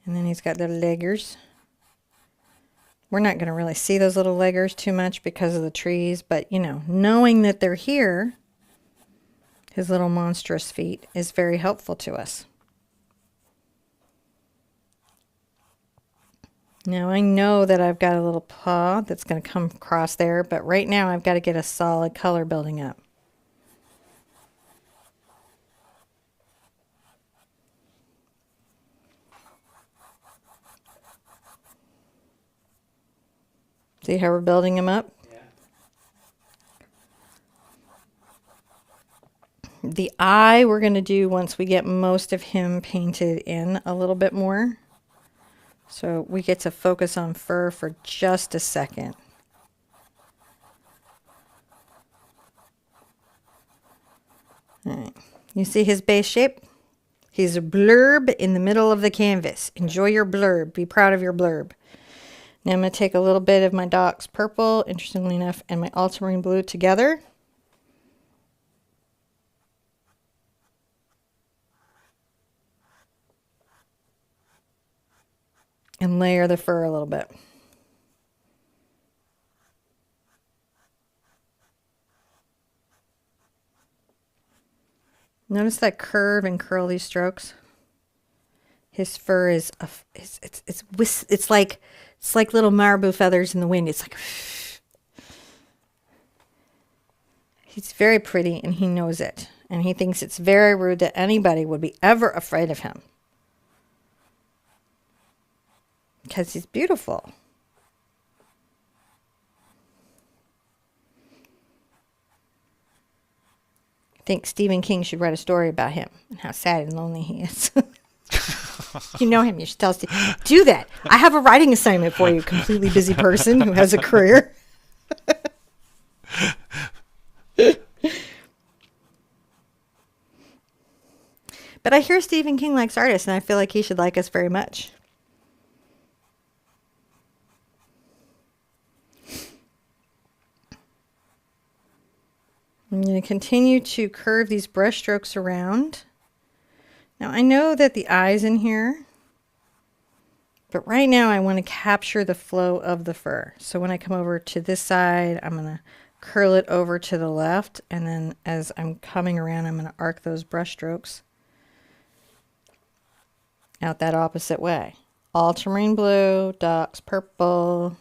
And then he's got the leggers. We're not going to really see those little leggers too much because of the trees, but you know, knowing that they're here, his little monstrous feet, is very helpful to us. Now I know that I've got a little paw that's going to come across there, but right now I've got to get a solid color building up. See how we're building him up? The eye we're going to do once we get most of him painted in a little bit more. So we get to focus on fur for just a second. All right. You see his base shape? He's a blurb in the middle of the canvas. Enjoy your blurb. Be proud of your blurb. Now I'm going to take a little bit of my Doc's purple, interestingly enough, and my ultramarine blue together. And layer the fur a little bit. Notice that curve and curly strokes. His fur is it's like little marabou feathers in the wind. It's like he's very pretty and he knows it. And he thinks it's very rude that anybody would be ever afraid of him. Because he's beautiful. I think Stephen King should write a story about him and how sad and lonely he is. You know him, you should tell Steve. Do that. I have a writing assignment for you, completely busy person who has a career. But I hear Stephen King likes artists, and I feel like he should like us very much. I'm going to continue to curve these brush strokes around. Now I know that the eye's in here, but right now I want to capture the flow of the fur. So when I come over to this side, I'm going to curl it over to the left, and then as I'm coming around, I'm going to arc those brush strokes out that opposite way. Ultramarine blue, Doc's purple.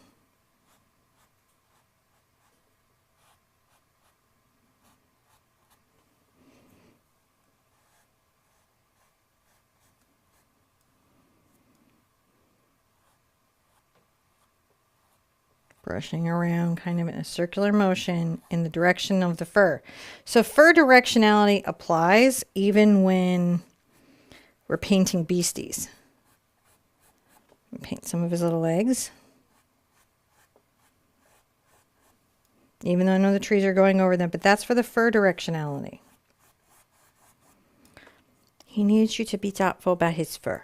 Brushing around kind of in a circular motion in the direction of the fur. So fur directionality applies even when we're painting beasties. Paint some of his little legs. Even though I know the trees are going over them, but that's for the fur directionality. He needs you to be thoughtful about his fur.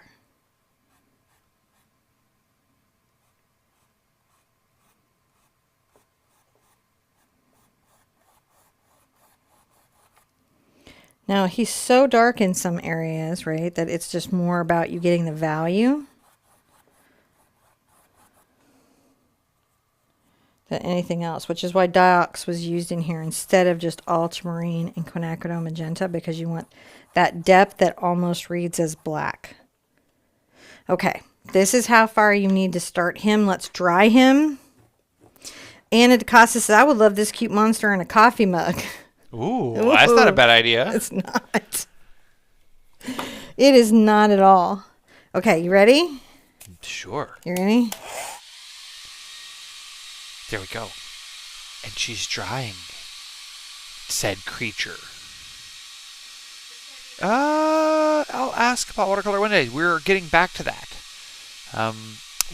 Now, he's so dark in some areas, right, that it's just more about you getting the value than anything else, which is why Diox was used in here instead of just ultramarine and quinacridone magenta, because you want that depth that almost reads as black. Okay, this is how far you need to start him. Let's dry him. Anna DeCosta says, I would love this cute monster in a coffee mug. Ooh, that's not a bad idea. It's not. It is not at all. Okay, you ready? Sure. You ready? There we go. And she's drying said creature. I'll ask about Watercolor Wednesdays. We're getting back to that.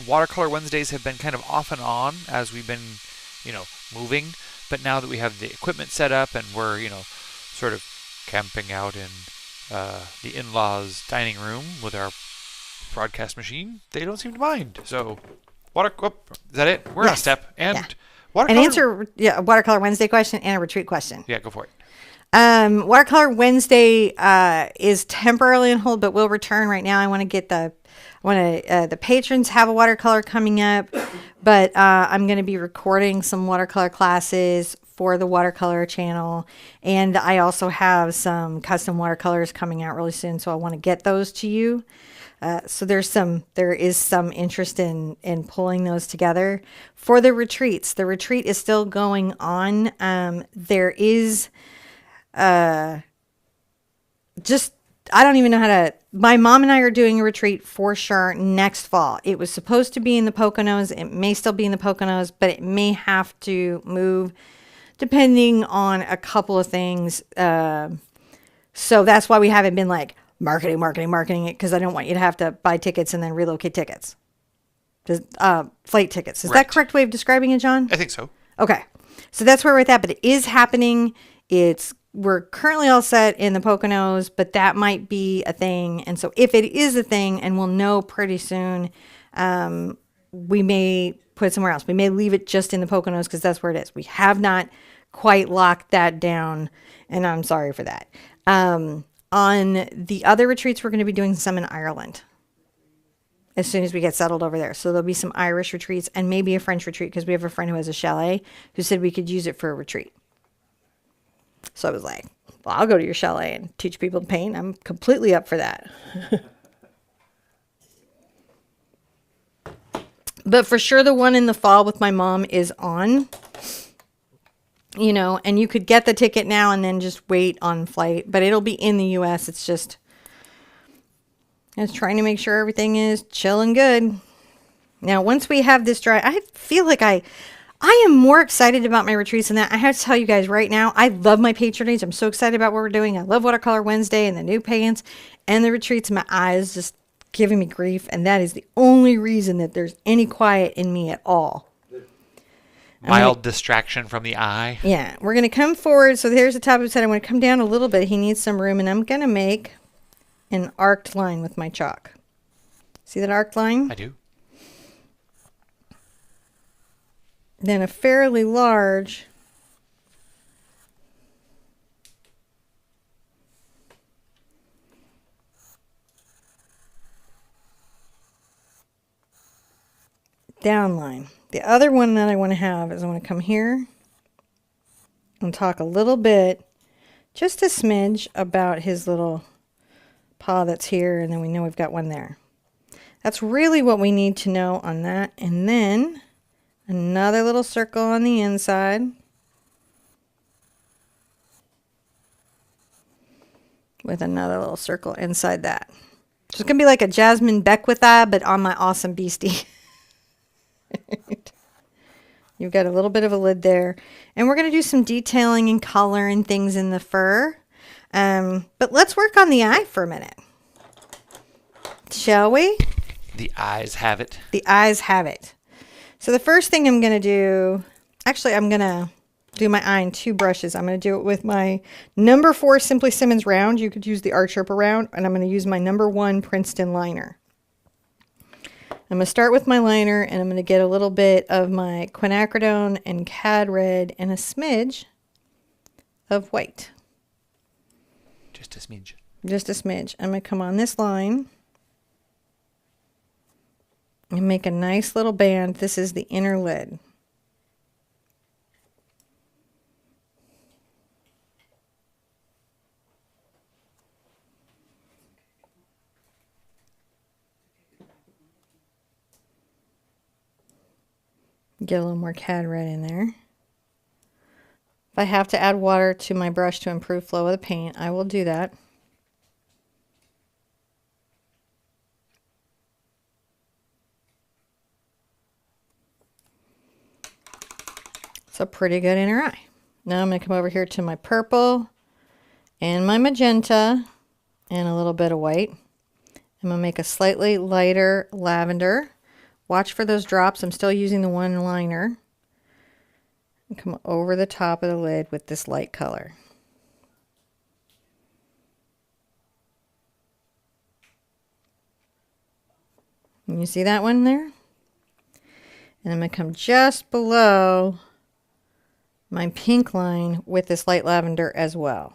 Watercolor Wednesdays have been kind of off and on as we've been, moving. But now that we have the equipment set up and we're, sort of camping out in the in-laws' dining room with our broadcast machine, they don't seem to mind. So, is that it? We're on a step. And watercolor... a Watercolor Wednesday question and a retreat question. Yeah, go for it. Watercolor Wednesday is temporarily on hold, but will return. Right now I want to get the patrons have a watercolor coming up, but I'm going to be recording some watercolor classes for the watercolor channel, and I also have some custom watercolors coming out really soon, so I want to get those to you. So there is some interest in pulling those together for the retreats. The retreat is still going on. There is I don't even know how to. My mom and I are doing a retreat for sure next fall. It was supposed to be in the Poconos. It may still be in the Poconos, but it may have to move depending on a couple of things. So that's why we haven't been like marketing it, because I don't want you to have to buy tickets and then relocate tickets. Flight tickets. Is that the correct way of describing it, John? I think so. Okay. So that's where we're at that, but it is happening. It's we're currently all set in the Poconos, but that might be a thing. And so if it is a thing, and we'll know pretty soon, we may put it somewhere else. We may leave it just in the Poconos because that's where it is. We have not quite locked that down, and I'm sorry for that. On the other retreats, we're going to be doing some in Ireland as soon as we get settled over there. So there'll be some Irish retreats and maybe a French retreat because we have a friend who has a chalet who said we could use it for a retreat. So I was like, well, I'll go to your chalet and teach people to paint. I'm completely up for that. But for sure, the one in the fall with my mom is on, you know, and you could get the ticket now and then just wait on flight, but it'll be in the US. It's just trying to make sure everything is chill and good. Now, once we have this dry, I feel like I am more excited about my retreats than that. I have to tell you guys right now, I love my patronage. I'm so excited about what we're doing. I love Watercolor Wednesday and the new paints and the retreats. My eyes just giving me grief, and that is the only reason that there's any quiet in me at all. Mild distraction from the eye. Yeah, we're going to come forward. So here's the top of his head. I'm going to come down a little bit. He needs some room, and I'm going to make an arced line with my chalk. See that arced line? I do. Then a fairly large down line. The other one that I want to have is I want to come here and talk a little bit, just a smidge, about his little paw that's here, and then we know we've got one there. That's really what we need to know on that. And then another little circle on the inside. With another little circle inside that. So it's going to be like a Jasmine Beckwith eye, but on my awesome beastie. You've got a little bit of a lid there. And we're going to do some detailing and color and things in the fur. But let's work on the eye for a minute. Shall we? The eyes have it. The eyes have it. So the first thing I'm going to do, actually I'm going to do my eye in 2 brushes. I'm going to do it with my number 4 Simply Simmons round. You could use the Art Sherpa round, and I'm going to use my number 1 Princeton liner. I'm going to start with my liner, and I'm going to get a little bit of my quinacridone and cad red and a smidge of white. Just a smidge. Just a smidge. I'm going to come on this line and make a nice little band. This is the inner lid. Get a little more cad red in there. If I have to add water to my brush to improve flow of the paint, I will do that. It's a pretty good inner eye. Now I'm going to come over here to my purple and my magenta and a little bit of white. I'm going to make a slightly lighter lavender. Watch for those drops. I'm still using the one liner. And come over the top of the lid with this light color. And you see that one there? And I'm going to come just below my pink line with this light lavender as well.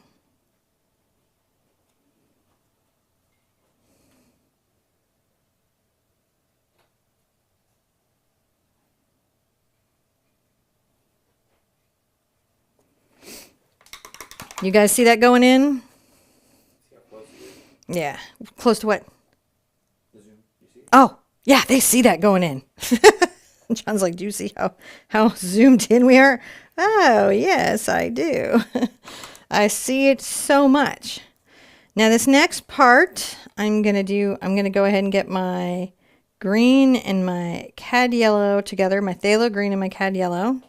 You guys see that going in? Yeah. Close to what? Oh, yeah, they see that going in. John's like, do you see how zoomed in we are? Oh, yes, I do. I see it so much. Now this next part I'm going to go ahead and get my green and my cad yellow together, my phthalo green and my cad yellow.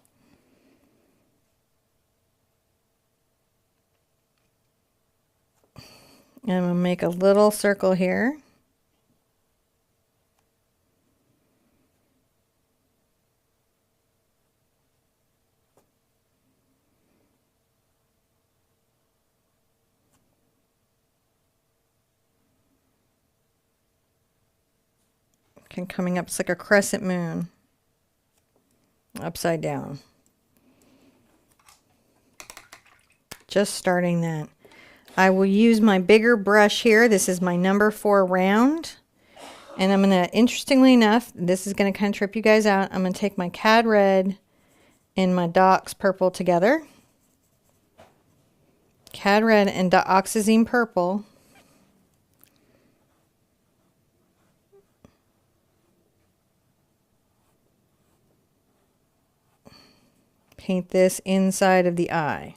And I'm going to make a little circle here. Coming up, it's like a crescent moon. Upside down. Just starting that. I will use my bigger brush here. This is my number 4 round. And I'm going to, interestingly enough, this is going to kind of trip you guys out. I'm going to take my Cad Red and my Dox Purple together. Cad Red and Dioxazine Purple. Paint this inside of the eye.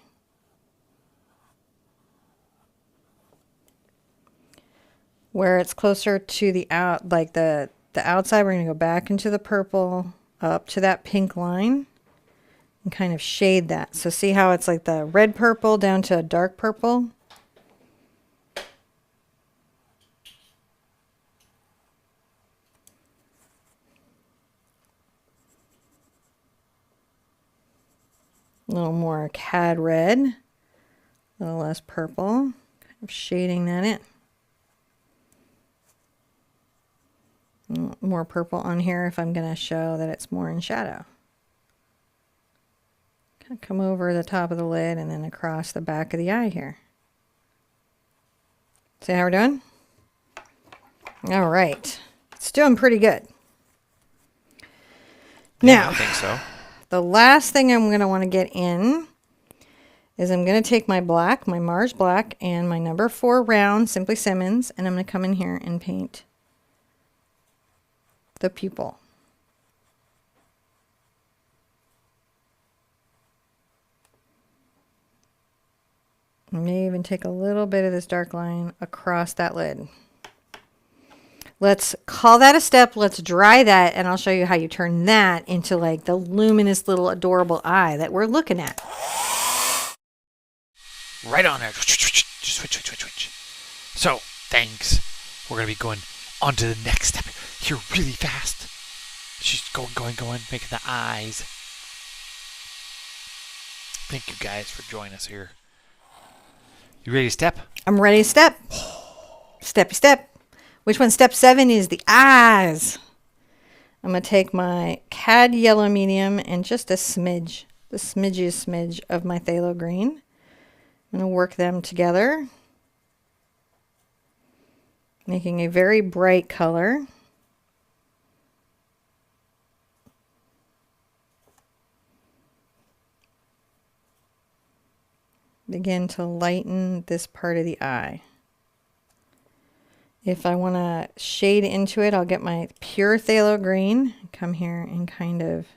Where it's closer to the like the outside, we're going to go back into the purple, up to that pink line, and kind of shade that. So see how it's like the red purple down to a dark purple? A little more Cad Red, a little less purple, kind of shading that in. More purple on here if I'm going to show that it's more in shadow. Kind of come over the top of the lid and then across the back of the eye here. See how we're doing? All right. It's doing pretty good. Now, I think so. The last thing I'm going to want to get in is I'm going to take my black, my Mars Black, and my number 4 round Simply Simmons, and I'm going to come in here and paint the pupil. I may even take a little bit of this dark line across that lid. Let's call that a step. Let's dry that, and I'll show you how you turn that into like the luminous little adorable eye that we're looking at. Right on there. Switch. So, thanks. We're going to be going on to the next step here really fast. She's going, making the eyes. Thank you guys for joining us here. You ready to step? I'm ready to step. Steppy step. Which one? Step 7 is the eyes. I'm going to take my Cad Yellow Medium and just a smidge, the smidgiest smidge of my Phthalo Green. I'm going to work them together, making a very bright color. Begin to lighten this part of the eye. If I want to shade into it, I'll get my pure Phthalo Green, come here and kind of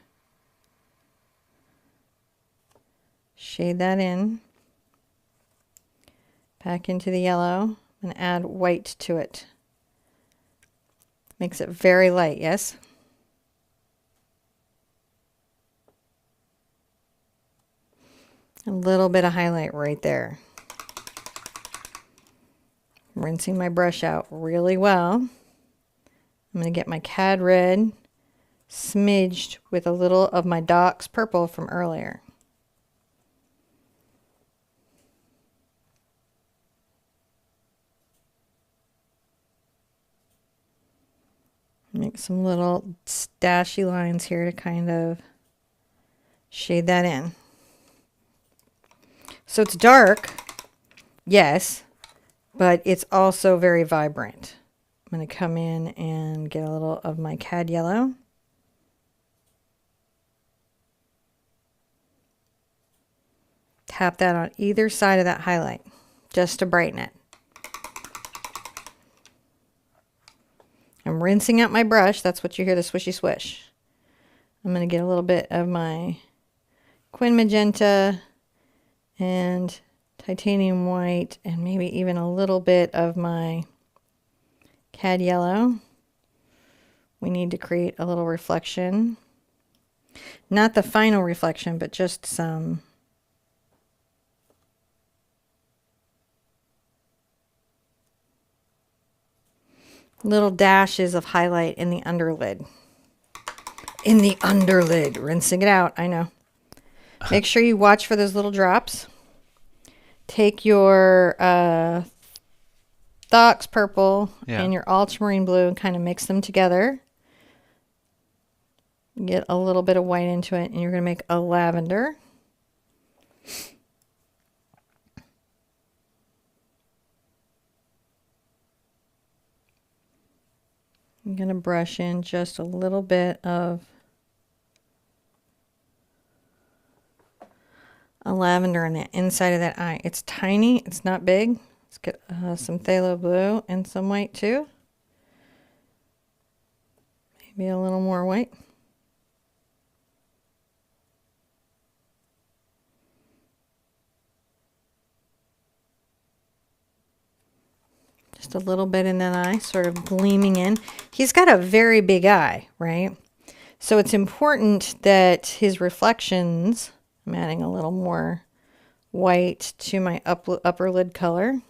shade that in. Back into the yellow and add white to it. Makes it very light, yes? A little bit of highlight right there. Rinsing my brush out really well. I'm going to get my Cad Red smidged with a little of my Dox Purple from earlier. Make some little dashy lines here to kind of shade that in. So it's dark, yes, but it's also very vibrant. I'm going to come in and get a little of my Cad Yellow. Tap that on either side of that highlight, just to brighten it. I'm rinsing out my brush. That's what you hear, the swishy swish. I'm going to get a little bit of my Quin Magenta and Titanium White and maybe even a little bit of my Cad Yellow. We need to create a little reflection. Not the final reflection, but just some little dashes of highlight in the underlid. In the underlid. Rinsing it out, I know. Make sure you watch for those little drops. Take your Dox Purple and your Ultramarine Blue and kind of mix them together. Get a little bit of white into it, and you're going to make a lavender. I'm going to brush in just a little bit of a lavender on the inside of that eye. It's tiny, it's not big. Let's get some phthalo blue and some white too. Maybe a little more white. Just a little bit in that eye, sort of gleaming in. He's got a very big eye, right? So it's important that his reflections, I'm adding a little more white to my upper lid color.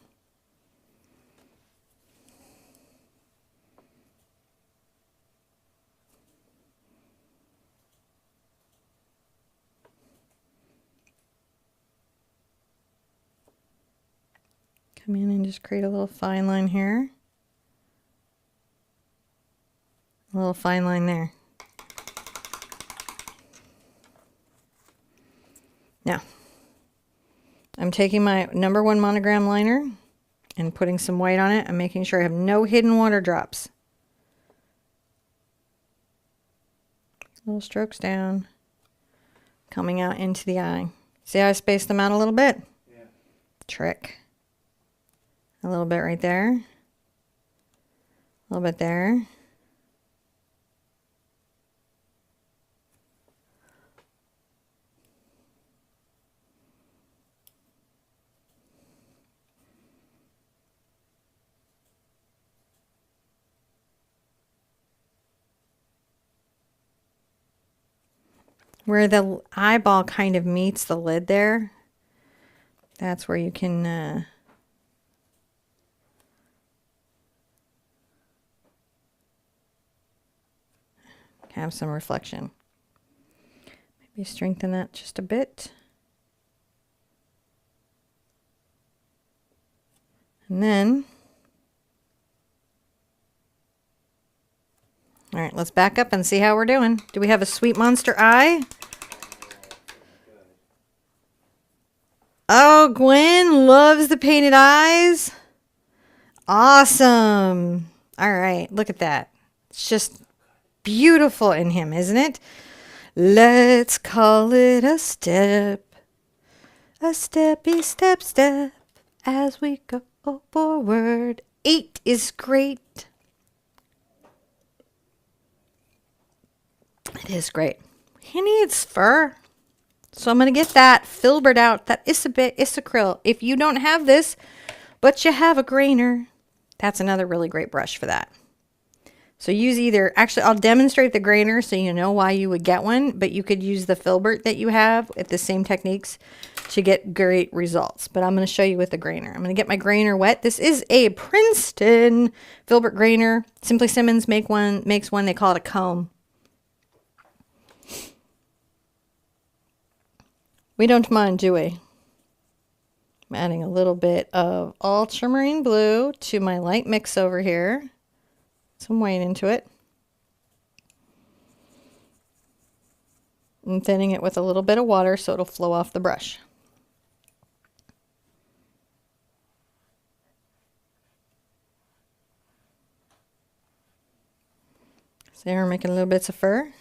Come in and just create a little fine line here. A little fine line there. Now, I'm taking my #1 monogram liner and putting some white on it. I'm making sure I have no hidden water drops. Little strokes down, coming out into the eye. See how I spaced them out a little bit? Yeah. Trick. A little bit right there. A little bit there. Where the eyeball kind of meets the lid there, that's where you can have some reflection. Maybe strengthen that just a bit. And then, all right, let's back up and see how we're doing. Do we have a sweet monster eye? Oh, Gwen loves the painted eyes. Awesome. All right, look at that. It's just beautiful in him, isn't it? Let's call it a step. A steppy step, step as we go forward. 8 is great. It is great. He needs fur. So I'm going to get that filbert out. That Isacryl. If you don't have this, but you have a grainer, that's another really great brush for that. So use either, actually I'll demonstrate the grainer so you know why you would get one, but you could use the filbert that you have with the same techniques to get great results. But I'm going to show you with the grainer. I'm going to get my grainer wet. This is a Princeton filbert grainer. Simply Simmons makes one. They call it a comb. We don't mind, do we? I'm adding a little bit of ultramarine blue to my light mix over here. Some white into it. I'm thinning it with a little bit of water so it'll flow off the brush. So we're making little bits of fur.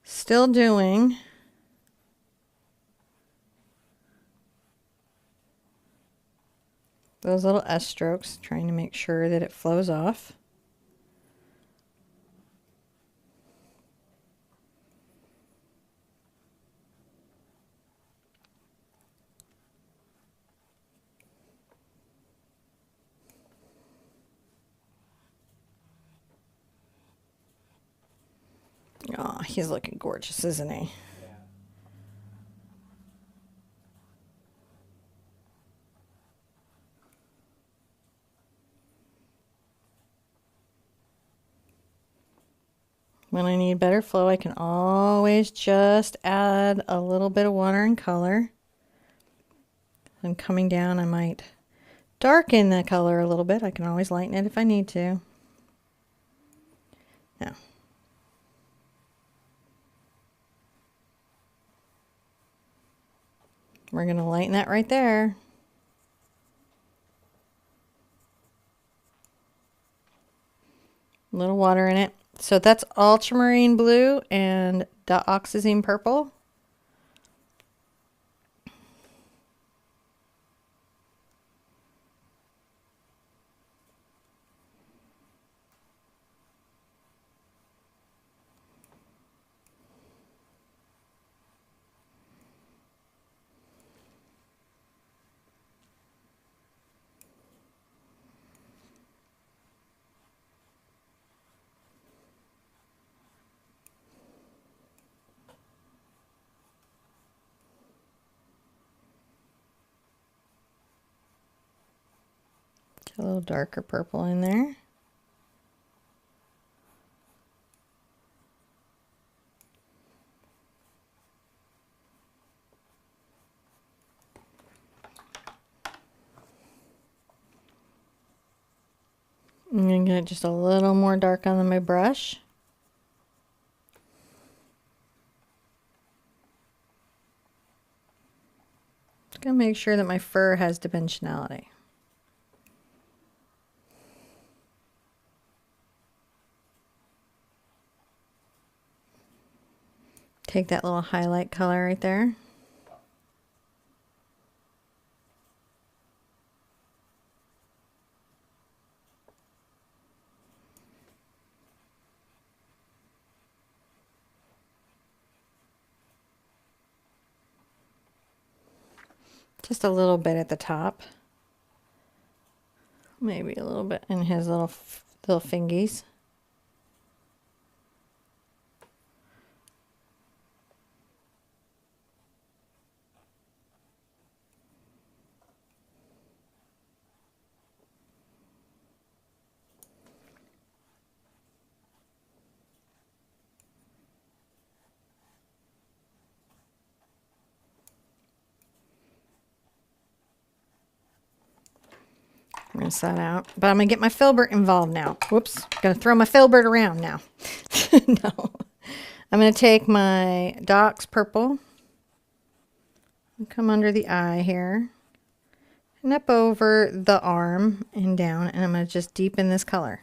Still doing those little S strokes, trying to make sure that it flows off. Oh, he's looking gorgeous, isn't he? When I need better flow, I can always just add a little bit of water and color. I'm coming down, I might darken the color a little bit. I can always lighten it if I need to. Now, we're going to lighten that right there. A little water in it. So that's ultramarine blue and dioxazine purple. A little darker purple in there. I'm going to get just a little more dark on my brush. Just going to make sure that my fur has dimensionality. Take that little highlight color right there. Just a little bit at the top. Maybe a little bit in his little fingies. Rinse that out. But I'm going to get my filbert involved now. Whoops. Going to throw my filbert around now. No. I'm going to take my Docs purple and come under the eye here and up over the arm and down, and I'm going to just deepen this color.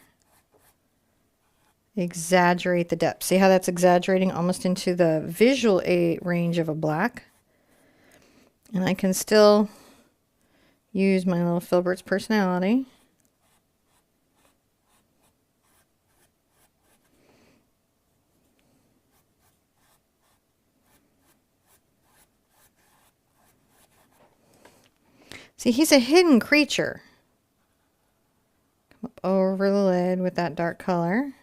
Exaggerate the depth. See how that's exaggerating almost into the visual range of a black? And I can still use my little filbert's personality. See, he's a hidden creature. Come up over the lid with that dark color.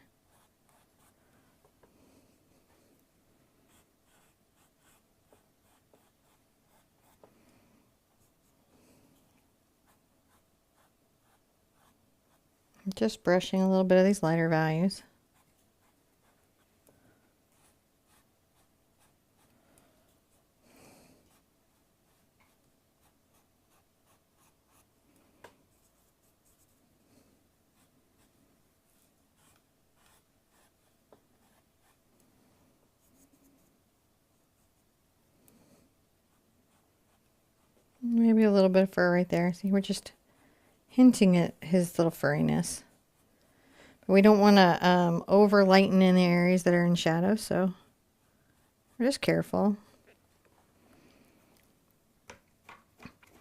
Just brushing a little bit of these lighter values. Maybe a little bit of fur right there. See, we're just hinting at his little furriness. But we don't want to over lighten in the areas that are in shadow, so we're just careful.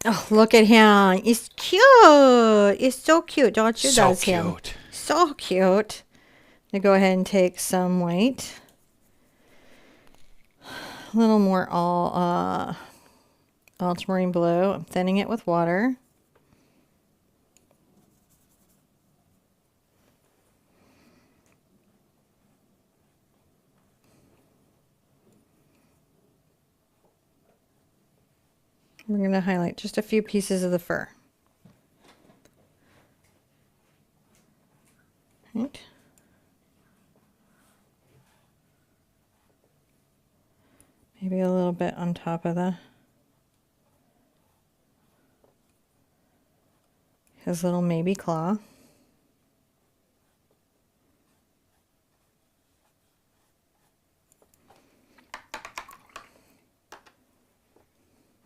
Oh, look at him. He's cute. He's so cute, don't you? So That's cute. him. So cute. I'm going to go ahead and take some white. A little more ultramarine blue. I'm thinning it with water. We're going to highlight just a few pieces of the fur. Right. Maybe a little bit on top of the his little maybe claw.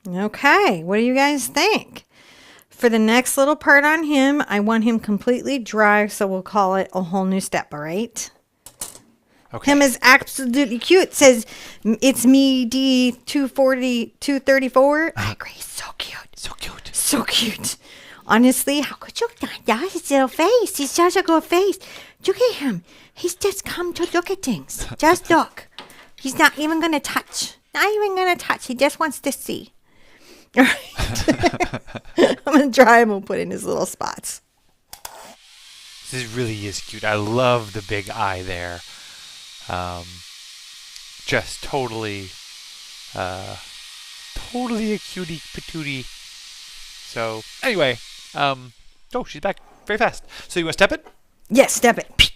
Okay, what do you guys think? For the next little part on him, I want him completely dry, so we'll call it a whole new step, all right? Okay. Him is absolutely cute. It says, it's me, D240, 234. I agree, so cute. So cute. So cute. Honestly, how could you not? That's his little face. He's such a good face. Look at him. He's just come to look at things. Just look. He's not even going to touch. Not even going to touch. He just wants to see. All right. I'm going to dry him and put in his little spots. This really is cute. I love the big eye there. Just totally a cutie patootie. So anyway, oh, she's back very fast. So you want to step it? Yes, step it.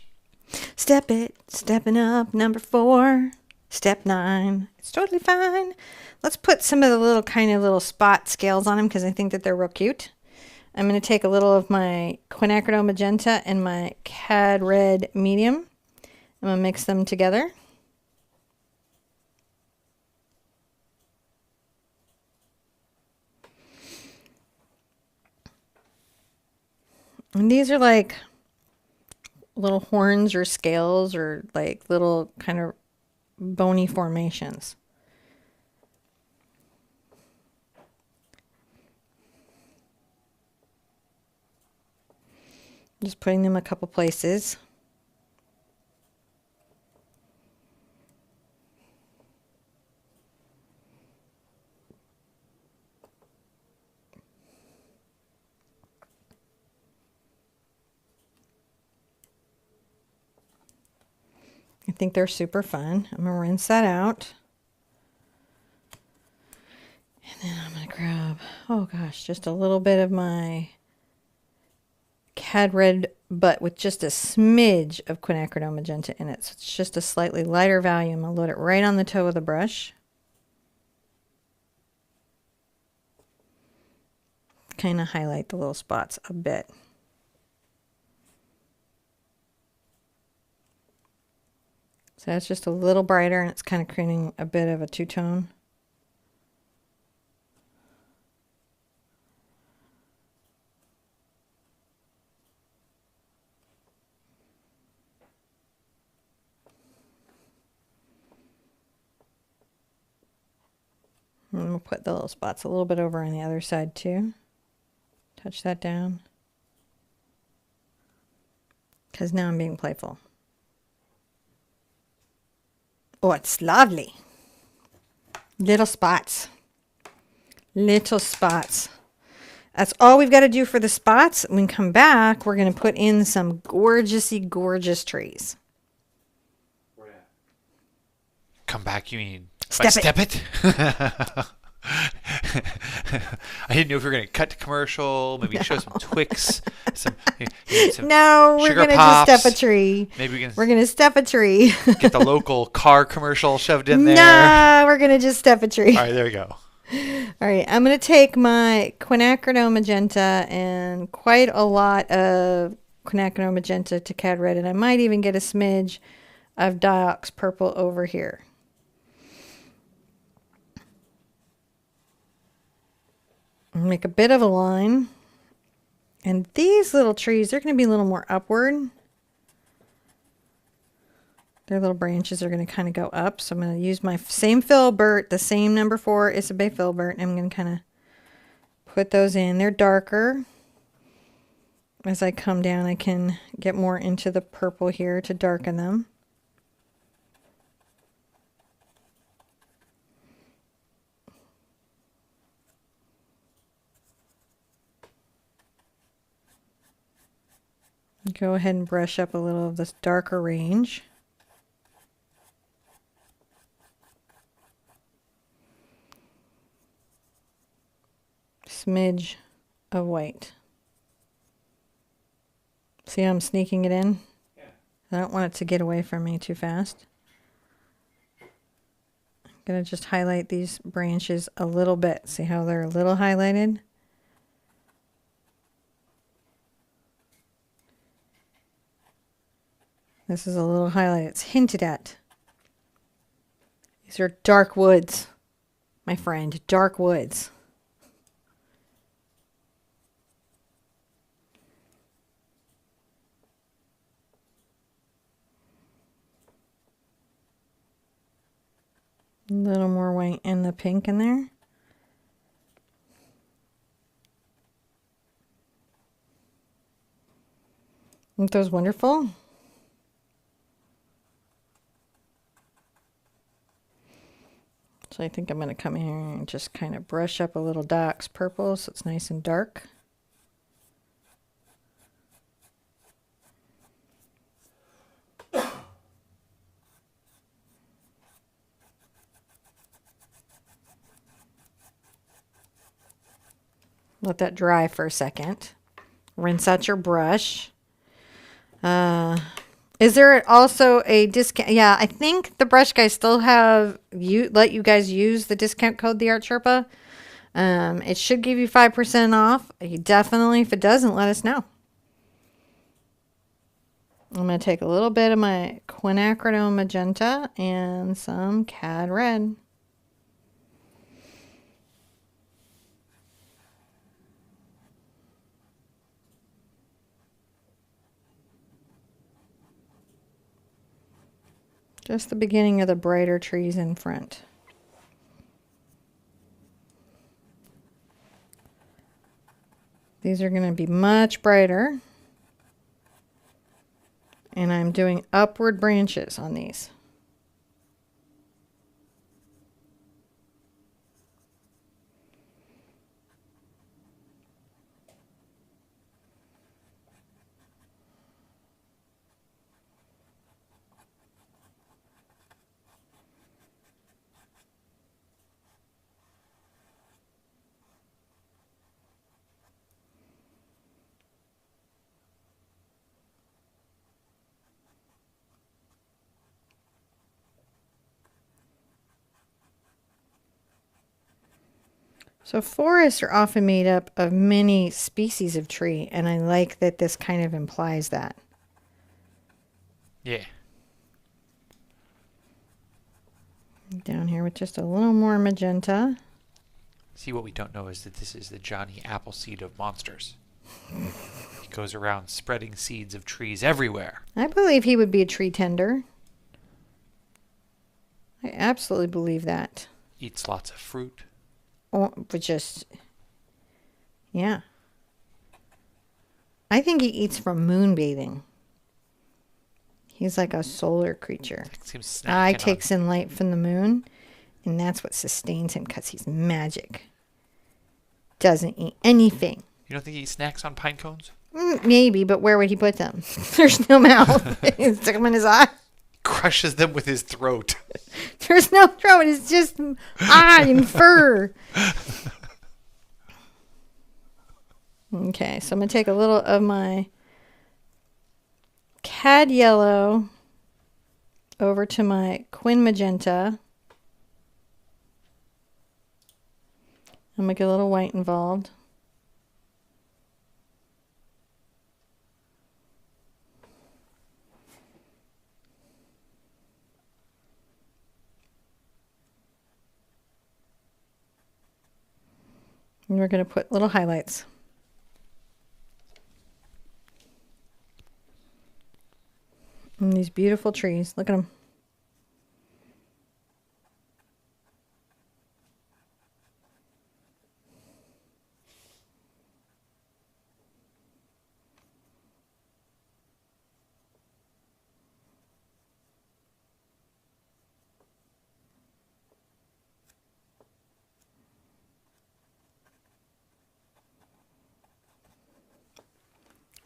Step it. Stepping up, number 4. Step 9. It's totally fine. Let's put some of the little spot scales on him because I think that they're real cute. I'm going to take a little of my quinacridone magenta and my cad red medium. I'm going to mix them together. And these are like little horns or scales or like little kind of bony formations. Just putting them a couple places. I think they're super fun. I'm going to rinse that out. And then I'm going to grab, oh gosh, just a little bit of my cad red, but with just a smidge of quinacridone magenta in it. So it's just a slightly lighter value. I'm going to load it right on the toe of the brush. Kind of highlight the little spots a bit. So it's just a little brighter and it's kind of creating a bit of a two-tone. And we'll put the little spots a little bit over on the other side too. Touch that down. Because now I'm being playful. Oh, it's lovely. Little spots. Little spots. That's all we've got to do for the spots. When we come back, we're going to put in some gorgeous trees. Come back, you mean Step it? I didn't know if we were going to cut to commercial, maybe show some Twix, some no, we're sugar going to just pops. step a tree. Maybe we're going to step a tree. Get the local car commercial shoved in there. No, we're going to just step a tree. All right, there we go. All right, I'm going to take my quinacridone magenta and quite a lot of quinacridone magenta to cad red, and I might even get a smidge of diox purple over here. Make a bit of a line. And these little trees, they're going to be a little more upward. Their little branches are going to kind of go up. So I'm going to use my same filbert, the same number 4 Isabey filbert. And I'm going to kind of put those in. They're darker. As I come down, I can get more into the purple here to darken them. Go ahead and brush up a little of this darker range. Smidge of white. See how I'm sneaking it in? Yeah. I don't want it to get away from me too fast. I'm going to just highlight these branches a little bit. See how they're a little highlighted? This is a little highlight. It's hinted at. These are dark woods, my friend. Dark woods. A little more white and the pink in there. Aren't those wonderful? So I think I'm going to come here and just kind of brush up a little Dox purple so it's nice and dark. Let that dry for a second. Rinse out your brush. Is there also a discount? Yeah, I think the brush guys still have let you guys use the discount code, the Art Sherpa. It should give you 5% off. You definitely, if it doesn't, let us know. I'm going to take a little bit of my quinacridone magenta and some cad red. Just the beginning of the brighter trees in front. These are going to be much brighter. And I'm doing upward branches on these. So forests are often made up of many species of tree, and I like that this kind of implies that. Yeah. Down here with just a little more magenta. See, what we don't know is that this is the Johnny Appleseed of monsters. He goes around spreading seeds of trees everywhere. I believe he would be a tree tender. I absolutely believe that. Eats lots of fruit. But just, yeah. I think he eats from moonbathing. He's like a solar creature. Eye takes in light from the moon, and that's what sustains him because he's magic. Doesn't eat anything. You don't think he snacks on pine cones? Maybe, but where would he put them? There's no mouth. He stick them in his eye. Crushes them with his throat. There's no throat. It's just eye and fur. Okay, so I'm going to take a little of my cad yellow over to my quin magenta. I'm going to get a little white involved. And we're going to put little highlights. And these beautiful trees. Look at them.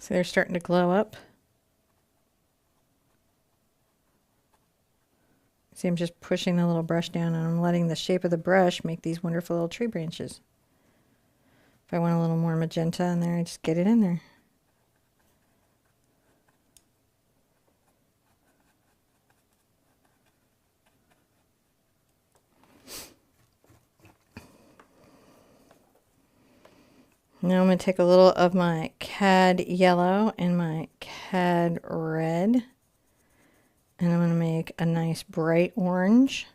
So they're starting to glow up. See, I'm just pushing the little brush down and I'm letting the shape of the brush make these wonderful little tree branches. If I want a little more magenta in there, I just get it in there. Now I'm going to take a little of my cad yellow and my cad red. And I'm going to make a nice bright orange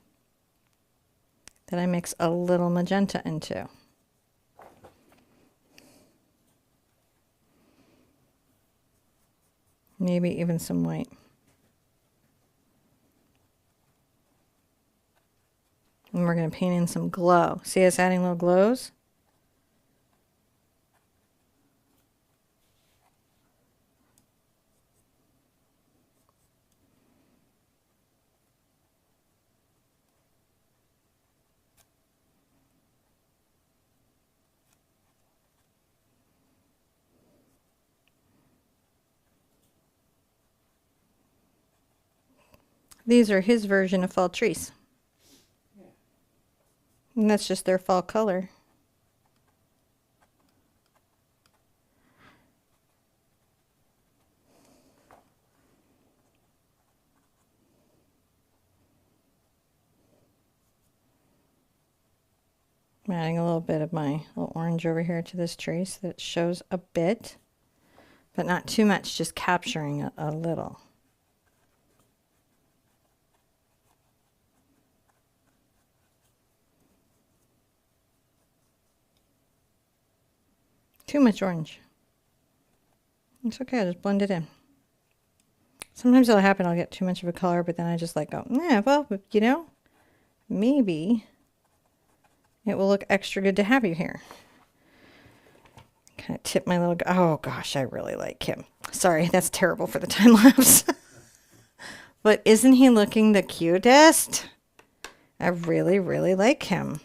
that I mix a little magenta into. Maybe even some white. And we're going to paint in some glow. See us adding little glows? These are his version of fall trees. And that's just their fall color. I'm adding a little bit of my little orange over here to this tree so that it shows a bit, but not too much, just capturing a little. Too much orange. It's okay, I'll just blend it in. Sometimes it'll happen, I'll get too much of a color, but then I just like go, yeah, well, you know, maybe it will look extra good to have you here. Kind of tip my little, oh gosh, I really like him. Sorry, that's terrible for the time lapse. But isn't he looking the cutest? I really, really like him.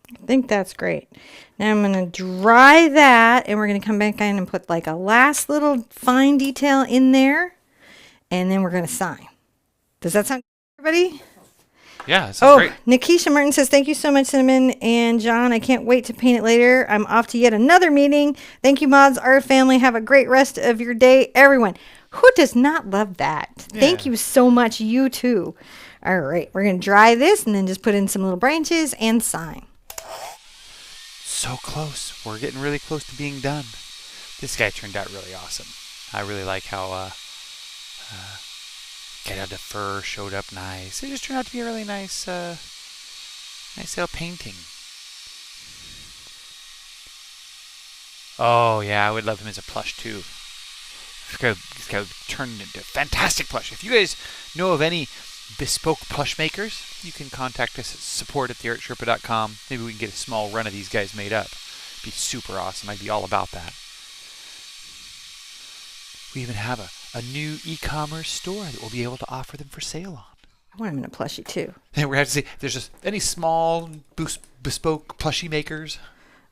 I think that's great. Now I'm going to dry that, and we're going to come back in and put like a last little fine detail in there, and then we're going to sign. Does that sound good, everybody? Yeah, that sounds great. Nikisha Martin says, thank you so much, Cinnamon and John. I can't wait to paint it later. I'm off to yet another meeting. Thank you, Mods, Art family. Have a great rest of your day, everyone. Who does not love that? Yeah. Thank you so much. You too. All right, we're going to dry this and then just put in some little branches and sign. So close. We're getting really close to being done. This guy turned out really awesome. I really like how get out the fur showed up nice. It just turned out to be a really nice nice little painting. Oh yeah, I would love him as a plush too. This guy would turn into a fantastic plush. If you guys know of any bespoke plush makers, you can contact us at support@theartsherpa.com. Maybe we can get a small run of these guys made up. It'd be super awesome. I'd be all about that. We even have a new e-commerce store that we'll be able to offer them for sale on. I want him in a plushie too. And we're going to see if there's just any small bespoke plushie makers.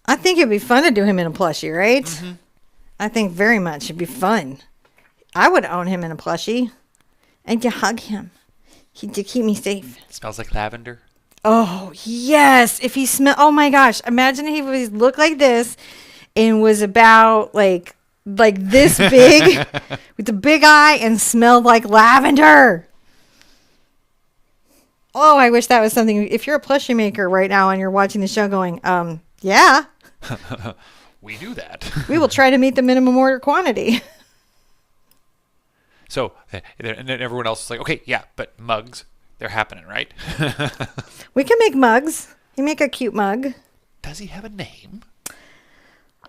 I think it'd be fun to do him in a plushie, right? Mm-hmm. I think very much it'd be fun. I would own him in a plushie. And to hug him. To keep me safe. Smells like lavender. Oh, yes. If he oh my gosh. Imagine if he looked like this and was about like this big with a big eye and smelled like lavender. Oh, I wish that was something. If you're a plushie maker right now and you're watching the show going, yeah. We do that. We will try to meet the minimum order quantity. So, and then everyone else is like, okay, yeah, but mugs, they're happening, right? We can make mugs. You make a cute mug. Does he have a name?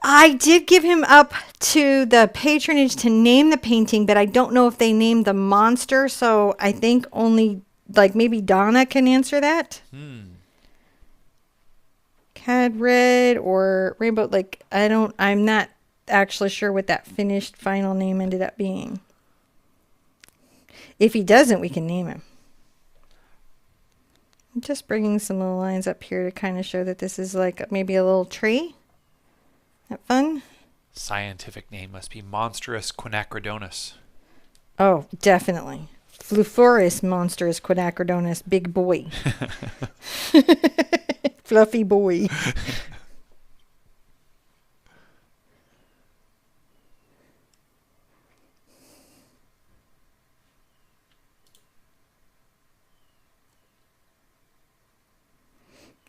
I did give him up to the patronage to name the painting, but I don't know if they named the monster, so I think only, like, maybe Donna can answer that. Cad Red or Rainbow, like, I'm not actually sure what that finished final name ended up being. If he doesn't, we can name him. I'm just bringing some little lines up here to kind of show that this is like maybe a little tree. That fun? Scientific name must be Monstrous quinacridonus. Oh, definitely. Fluforus monstrous quinacridonus, big boy. Fluffy boy.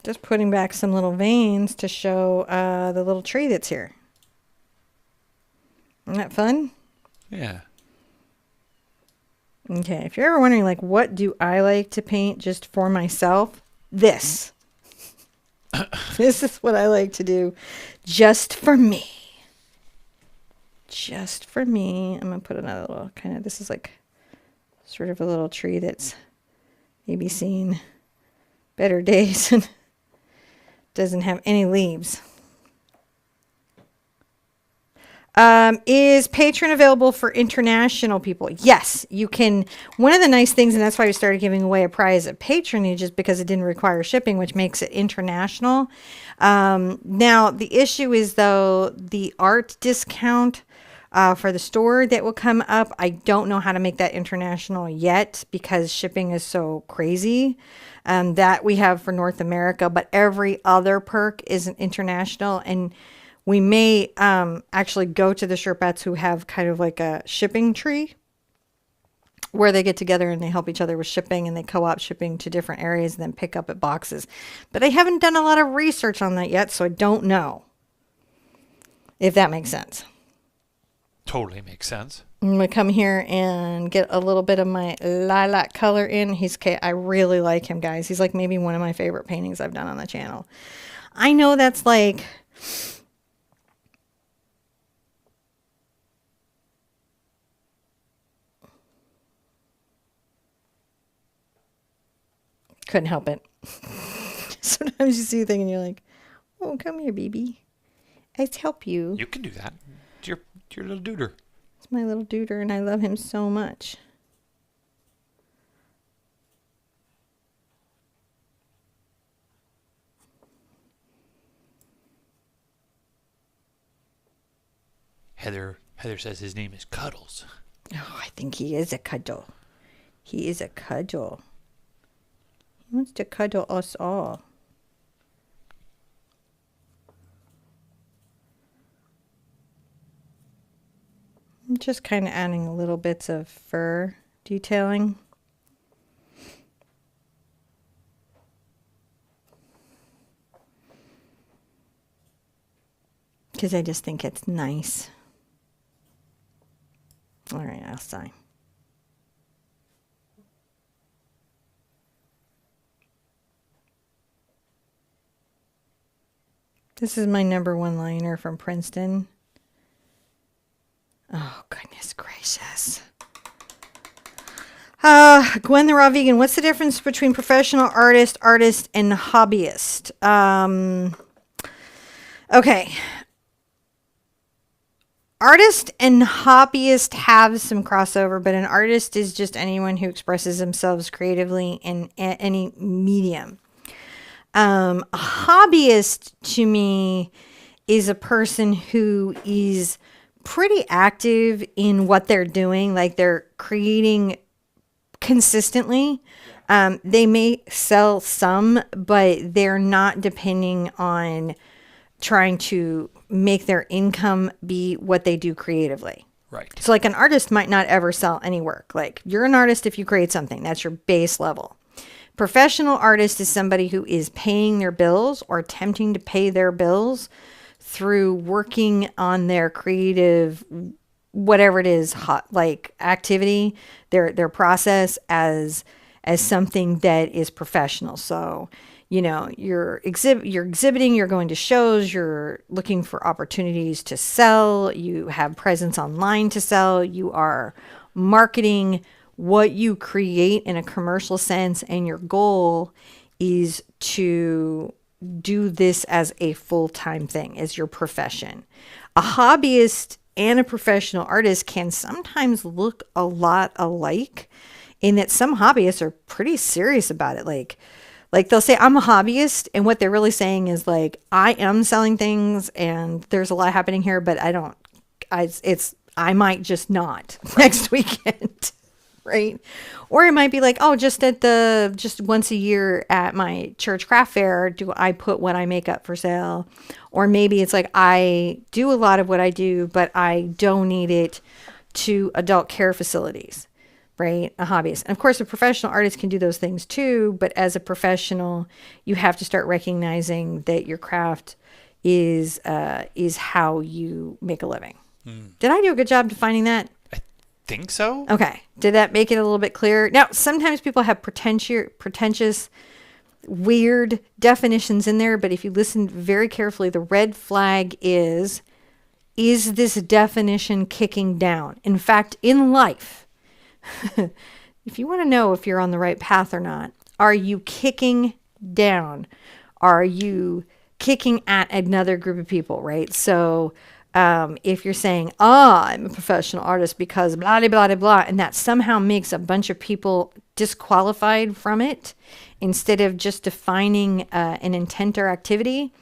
Just putting back some little veins to show the little tree that's here. Isn't that fun? Yeah. Okay, if you're ever wondering, like, what do I like to paint just for myself? This. This is what I like to do just for me. Just for me. I'm going to put another little kind of, this is like sort of a little tree that's maybe seen better days and doesn't have any leaves. Is Patreon available for international people? Yes, you can. One of the nice things, and that's why we started giving away a prize at Patronage, is because it didn't require shipping, which makes it international. Now, the issue is, though, the art discount for the store that will come up. I don't know how to make that international yet because shipping is so crazy. That we have for North America, but every other perk isn't international. And we may actually go to the Sherpettes who have kind of like a shipping tree where they get together and they help each other with shipping and they co-op shipping to different areas and then pick up at boxes. But I haven't done a lot of research on that yet, so I don't know if that makes sense. Totally makes sense. I'm going to come here and get a little bit of my lilac color in. I really like him, guys. He's like maybe one of my favorite paintings I've done on the channel. I know that's like... Couldn't help it. Sometimes you see a thing and you're like, oh, come here, baby. I'd help you. You can do that. It's your little duder. It's my little duder, and I love him so much. Heather says his name is Cuddles. Oh, I think he is a cuddle. He is a cuddle. He wants to cuddle us all. I'm just kind of adding little bits of fur detailing. Because I just think it's nice. All right, I'll sign. This is my #1 liner from Princeton. Oh, goodness gracious. Gwen the Raw Vegan, what's the difference between professional artist, and hobbyist? Okay. Artist and hobbyist have some crossover, but an artist is just anyone who expresses themselves creatively in any medium. A hobbyist to me is a person who is pretty active in what they're doing, like they're creating consistently. They may sell some, but they're not depending on trying to make their income be what they do creatively. Right. So like an artist might not ever sell any work. Like you're an artist if you create something. That's your base level. Professional artist is somebody who is paying their bills or attempting to pay their bills through working on their creative, whatever it is, like activity, their process as something that is professional. So, you know, you're exhibiting, you're going to shows, you're looking for opportunities to sell, you have presence online to sell, you are marketing what you create in a commercial sense, and your goal is to do this as a full-time thing, as your profession. A hobbyist and a professional artist can sometimes look a lot alike in that some hobbyists are pretty serious about it. Like they'll say, I'm a hobbyist, and what they're really saying is like, I am selling things and there's a lot happening here, but I might just not next weekend. right? Or it might be like, oh, just once a year at my church craft fair, do I put what I make up for sale? Or maybe it's like, I do a lot of what I do, but I donate it to adult care facilities, right? A hobbyist. And of course, a professional artist can do those things too, but as a professional, you have to start recognizing that your craft is how you make a living. Did I do a good job defining that? I think so. Okay. Did that make it a little bit clearer? Now, sometimes people have pretentious, weird definitions in there, but if you listen very carefully, the red flag is this definition kicking down? In fact, in life, if you want to know if you're on the right path or not, are you kicking down? Are you kicking at another group of people, right? So if you're saying, I'm a professional artist because blah, blah, blah, blah, and that somehow makes a bunch of people disqualified from it, instead of just defining an intent or activity,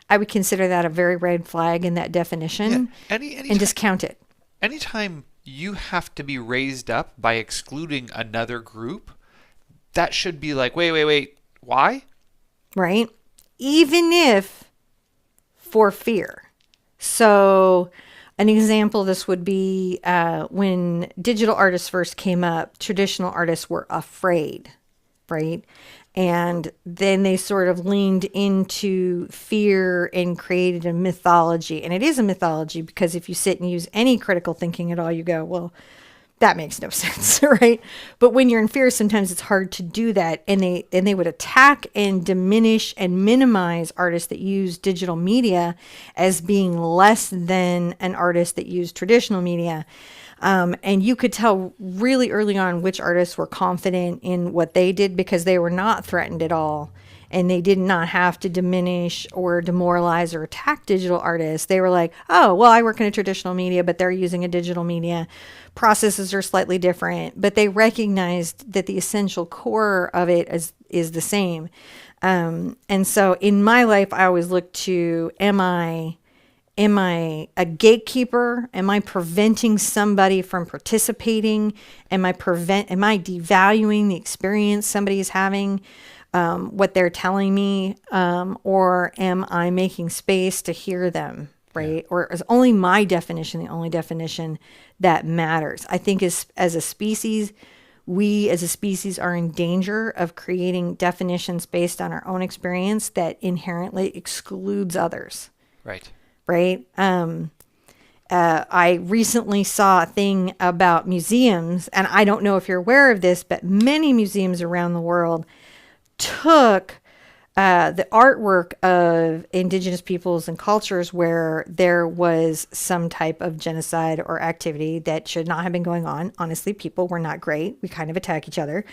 I would consider that a very red flag in that definition, and discount it. Anytime you have to be raised up by excluding another group, that should be like, wait, why? Right? Even if for fear. So an example of this would be when digital artists first came up, traditional artists were afraid, right? And then they sort of leaned into fear and created a mythology. And it is a mythology because if you sit and use any critical thinking at all, you go, well, that makes no sense, right? But when you're in fear, sometimes it's hard to do that. And they would attack and diminish and minimize artists that use digital media as being less than an artist that used traditional media. And you could tell really early on which artists were confident in what they did because they were not threatened at all. And they did not have to diminish or demoralize or attack digital artists. They were like, oh, well, I work in a traditional media, but they're using a digital media. Processes are slightly different, but they recognized that the essential core of it is the same. And so in my life, I always look to, am I a gatekeeper? Am I preventing somebody from participating? Am I devaluing the experience somebody is having? What they're telling me, or am I making space to hear them, right? Yeah. Or is only my definition the only definition that matters? I think as a species, we as a species are in danger of creating definitions based on our own experience that inherently excludes others. Right. Right? I recently saw a thing about museums, and I don't know if you're aware of this, but many museums around the world took the artwork of indigenous peoples and cultures where there was some type of genocide or activity that should not have been going on. Honestly, people were not great. We kind of attack each other.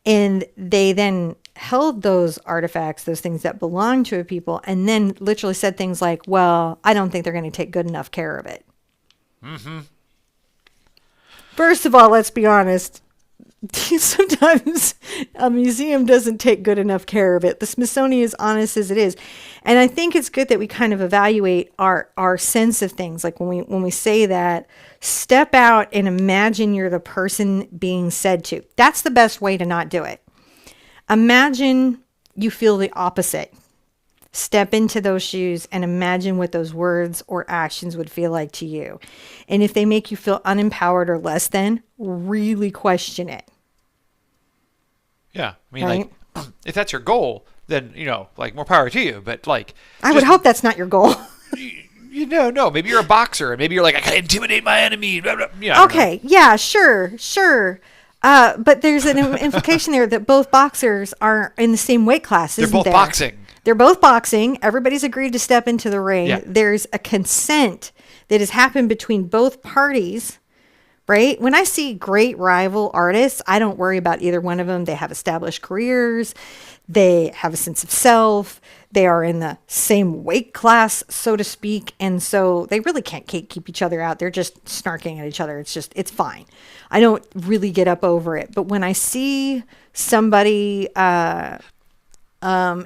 And they then held those artifacts, those things that belong to a people, and then literally said things like, well, I don't think they're going to take good enough care of it. Mm-hmm. First of all, let's be honest. Sometimes a museum doesn't take good enough care of it. The Smithsonian is honest as it is. And I think it's good that we kind of evaluate our sense of things. Like when we say that, step out and imagine you're the person being said to. That's the best way to not do it. Imagine you feel the opposite. Step into those shoes and imagine what those words or actions would feel like to you. And if they make you feel unempowered or less than, really question it. Yeah. I mean, right? Like, if that's your goal, then, like, more power to you. But, like, I would hope that's not your goal. No. Maybe you're a boxer and maybe you're like, I can intimidate my enemy. Blah, blah. Okay. Yeah, sure. But there's an implication there that both boxers are in the same weight class, isn't there? They're both boxing. They're both boxing. Everybody's agreed to step into the ring. Yeah. There's a consent that has happened between both parties, right? When I see great rival artists, I don't worry about either one of them. They have established careers. They have a sense of self. They are in the same weight class, so to speak. And so they really can't keep each other out. They're just snarking at each other. It's fine. I don't really get up over it. But when I see somebody, and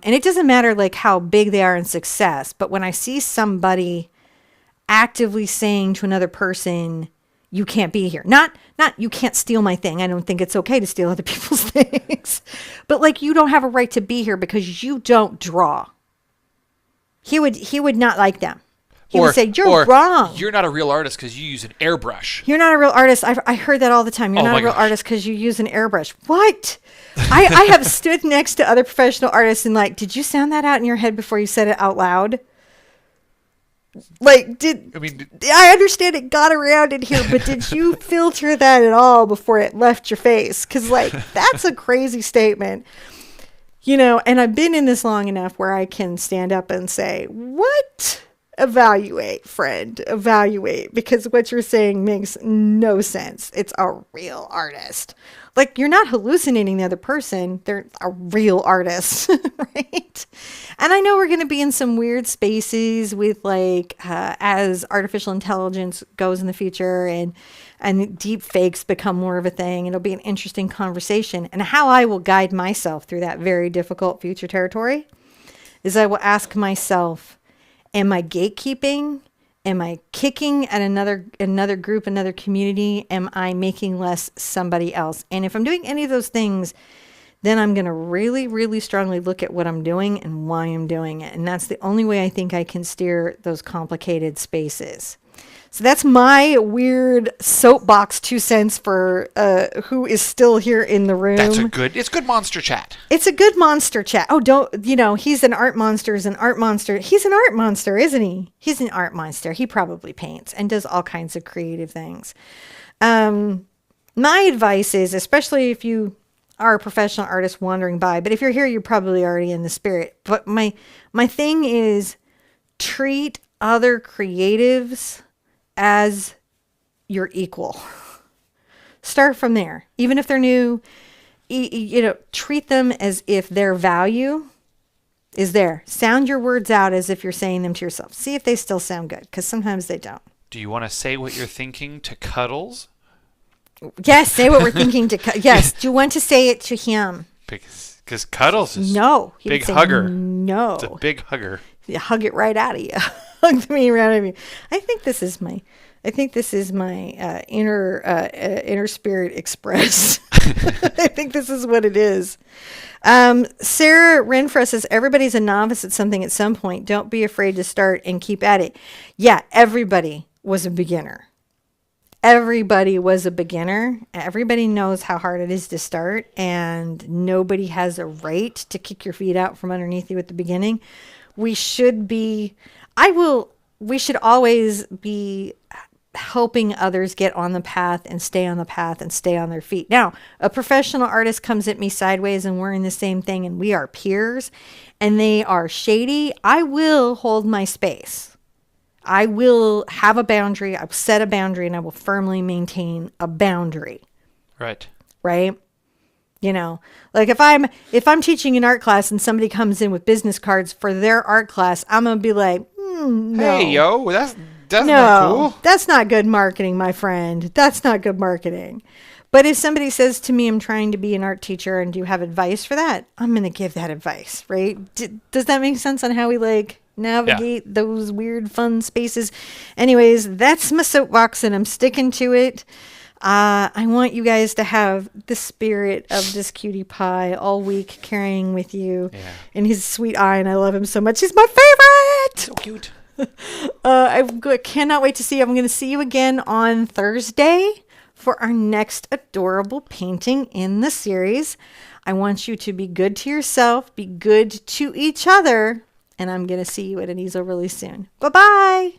it doesn't matter like how big they are in success, but when I see somebody actively saying to another person, you can't be here. Not you can't steal my thing. I don't think it's okay to steal other people's things. But like, you don't have a right to be here because you don't draw. He would not like them. He would say, you're wrong. You're not a real artist because you use an airbrush. You're not a real artist. I heard that all the time. You're not a real artist because you use an airbrush. What? I have stood next to other professional artists and like, did you sound that out in your head before you said it out loud? Like, I understand it got around in here, but did you filter that at all before it left your face? Because like, that's a crazy statement. You know, and I've been in this long enough where I can stand up and say, what? Evaluate, friend, evaluate, because what you're saying makes no sense. It's a real artist. Like, you're not hallucinating the other person. They're a real artist, right? And I know we're going to be in some weird spaces with like, as artificial intelligence goes in the future and deep fakes become more of a thing. It'll be an interesting conversation. And how I will guide myself through that very difficult future territory is I will ask myself, am I gatekeeping? Am I kicking at another group, another community? Am I making less somebody else? And if I'm doing any of those things, then I'm going to really, really strongly look at what I'm doing and why I'm doing it. And that's the only way I think I can steer those complicated spaces. So that's my weird soapbox 2 cents for who is still here in the room. It's good monster chat. It's a good monster chat. Oh, he's an art monster, He's an art monster, isn't he? He's an art monster. He probably paints and does all kinds of creative things. My advice is, especially if you are a professional artist wandering by, but if you're here, you're probably already in the spirit. But my thing is, treat other creatives as your equal. Start from there. Even if they're new, treat them as if their value is there. Sound your words out as if you're saying them to yourself. See if they still sound good, because sometimes they don't. Do you want to say what you're thinking to Cuddles? Yes, say what we're thinking to Yes, do you want to say it to him? Because Cuddles is big hugger. No. It's a big hugger. You hug it right out of you. Hug me right out of you. I think this is my inner spirit express. I think this is what it is. Sarah Renfro says, everybody's a novice at something at some point. Don't be afraid to start and keep at it. Yeah, everybody was a beginner. Everybody was a beginner. Everybody knows how hard it is to start, and nobody has a right to kick your feet out from underneath you at the beginning. We should always be helping others get on the path and stay on the path and stay on their feet. Now, a professional artist comes at me sideways and we're in the same thing and we are peers and they are shady. I will hold my space. I will have a boundary. I will set a boundary and I will firmly maintain a boundary. Right. Right? You know, like if I'm teaching an art class and somebody comes in with business cards for their art class, I'm going to be like, no. Hey, yo, that's not cool. That's not good marketing, my friend. That's not good marketing. But if somebody says to me, I'm trying to be an art teacher and do you have advice for that? I'm going to give that advice, right? Does that make sense on how we navigate those weird, fun spaces? Anyways, that's my soapbox and I'm sticking to it. I want you guys to have the spirit of this cutie pie all week carrying with you in his sweet eye. And I love him so much. He's my favorite. So cute. I cannot wait to see you. I'm going to see you again on Thursday for our next adorable painting in the series. I want you to be good to yourself, be good to each other, and I'm going to see you at an easel really soon. Bye-bye.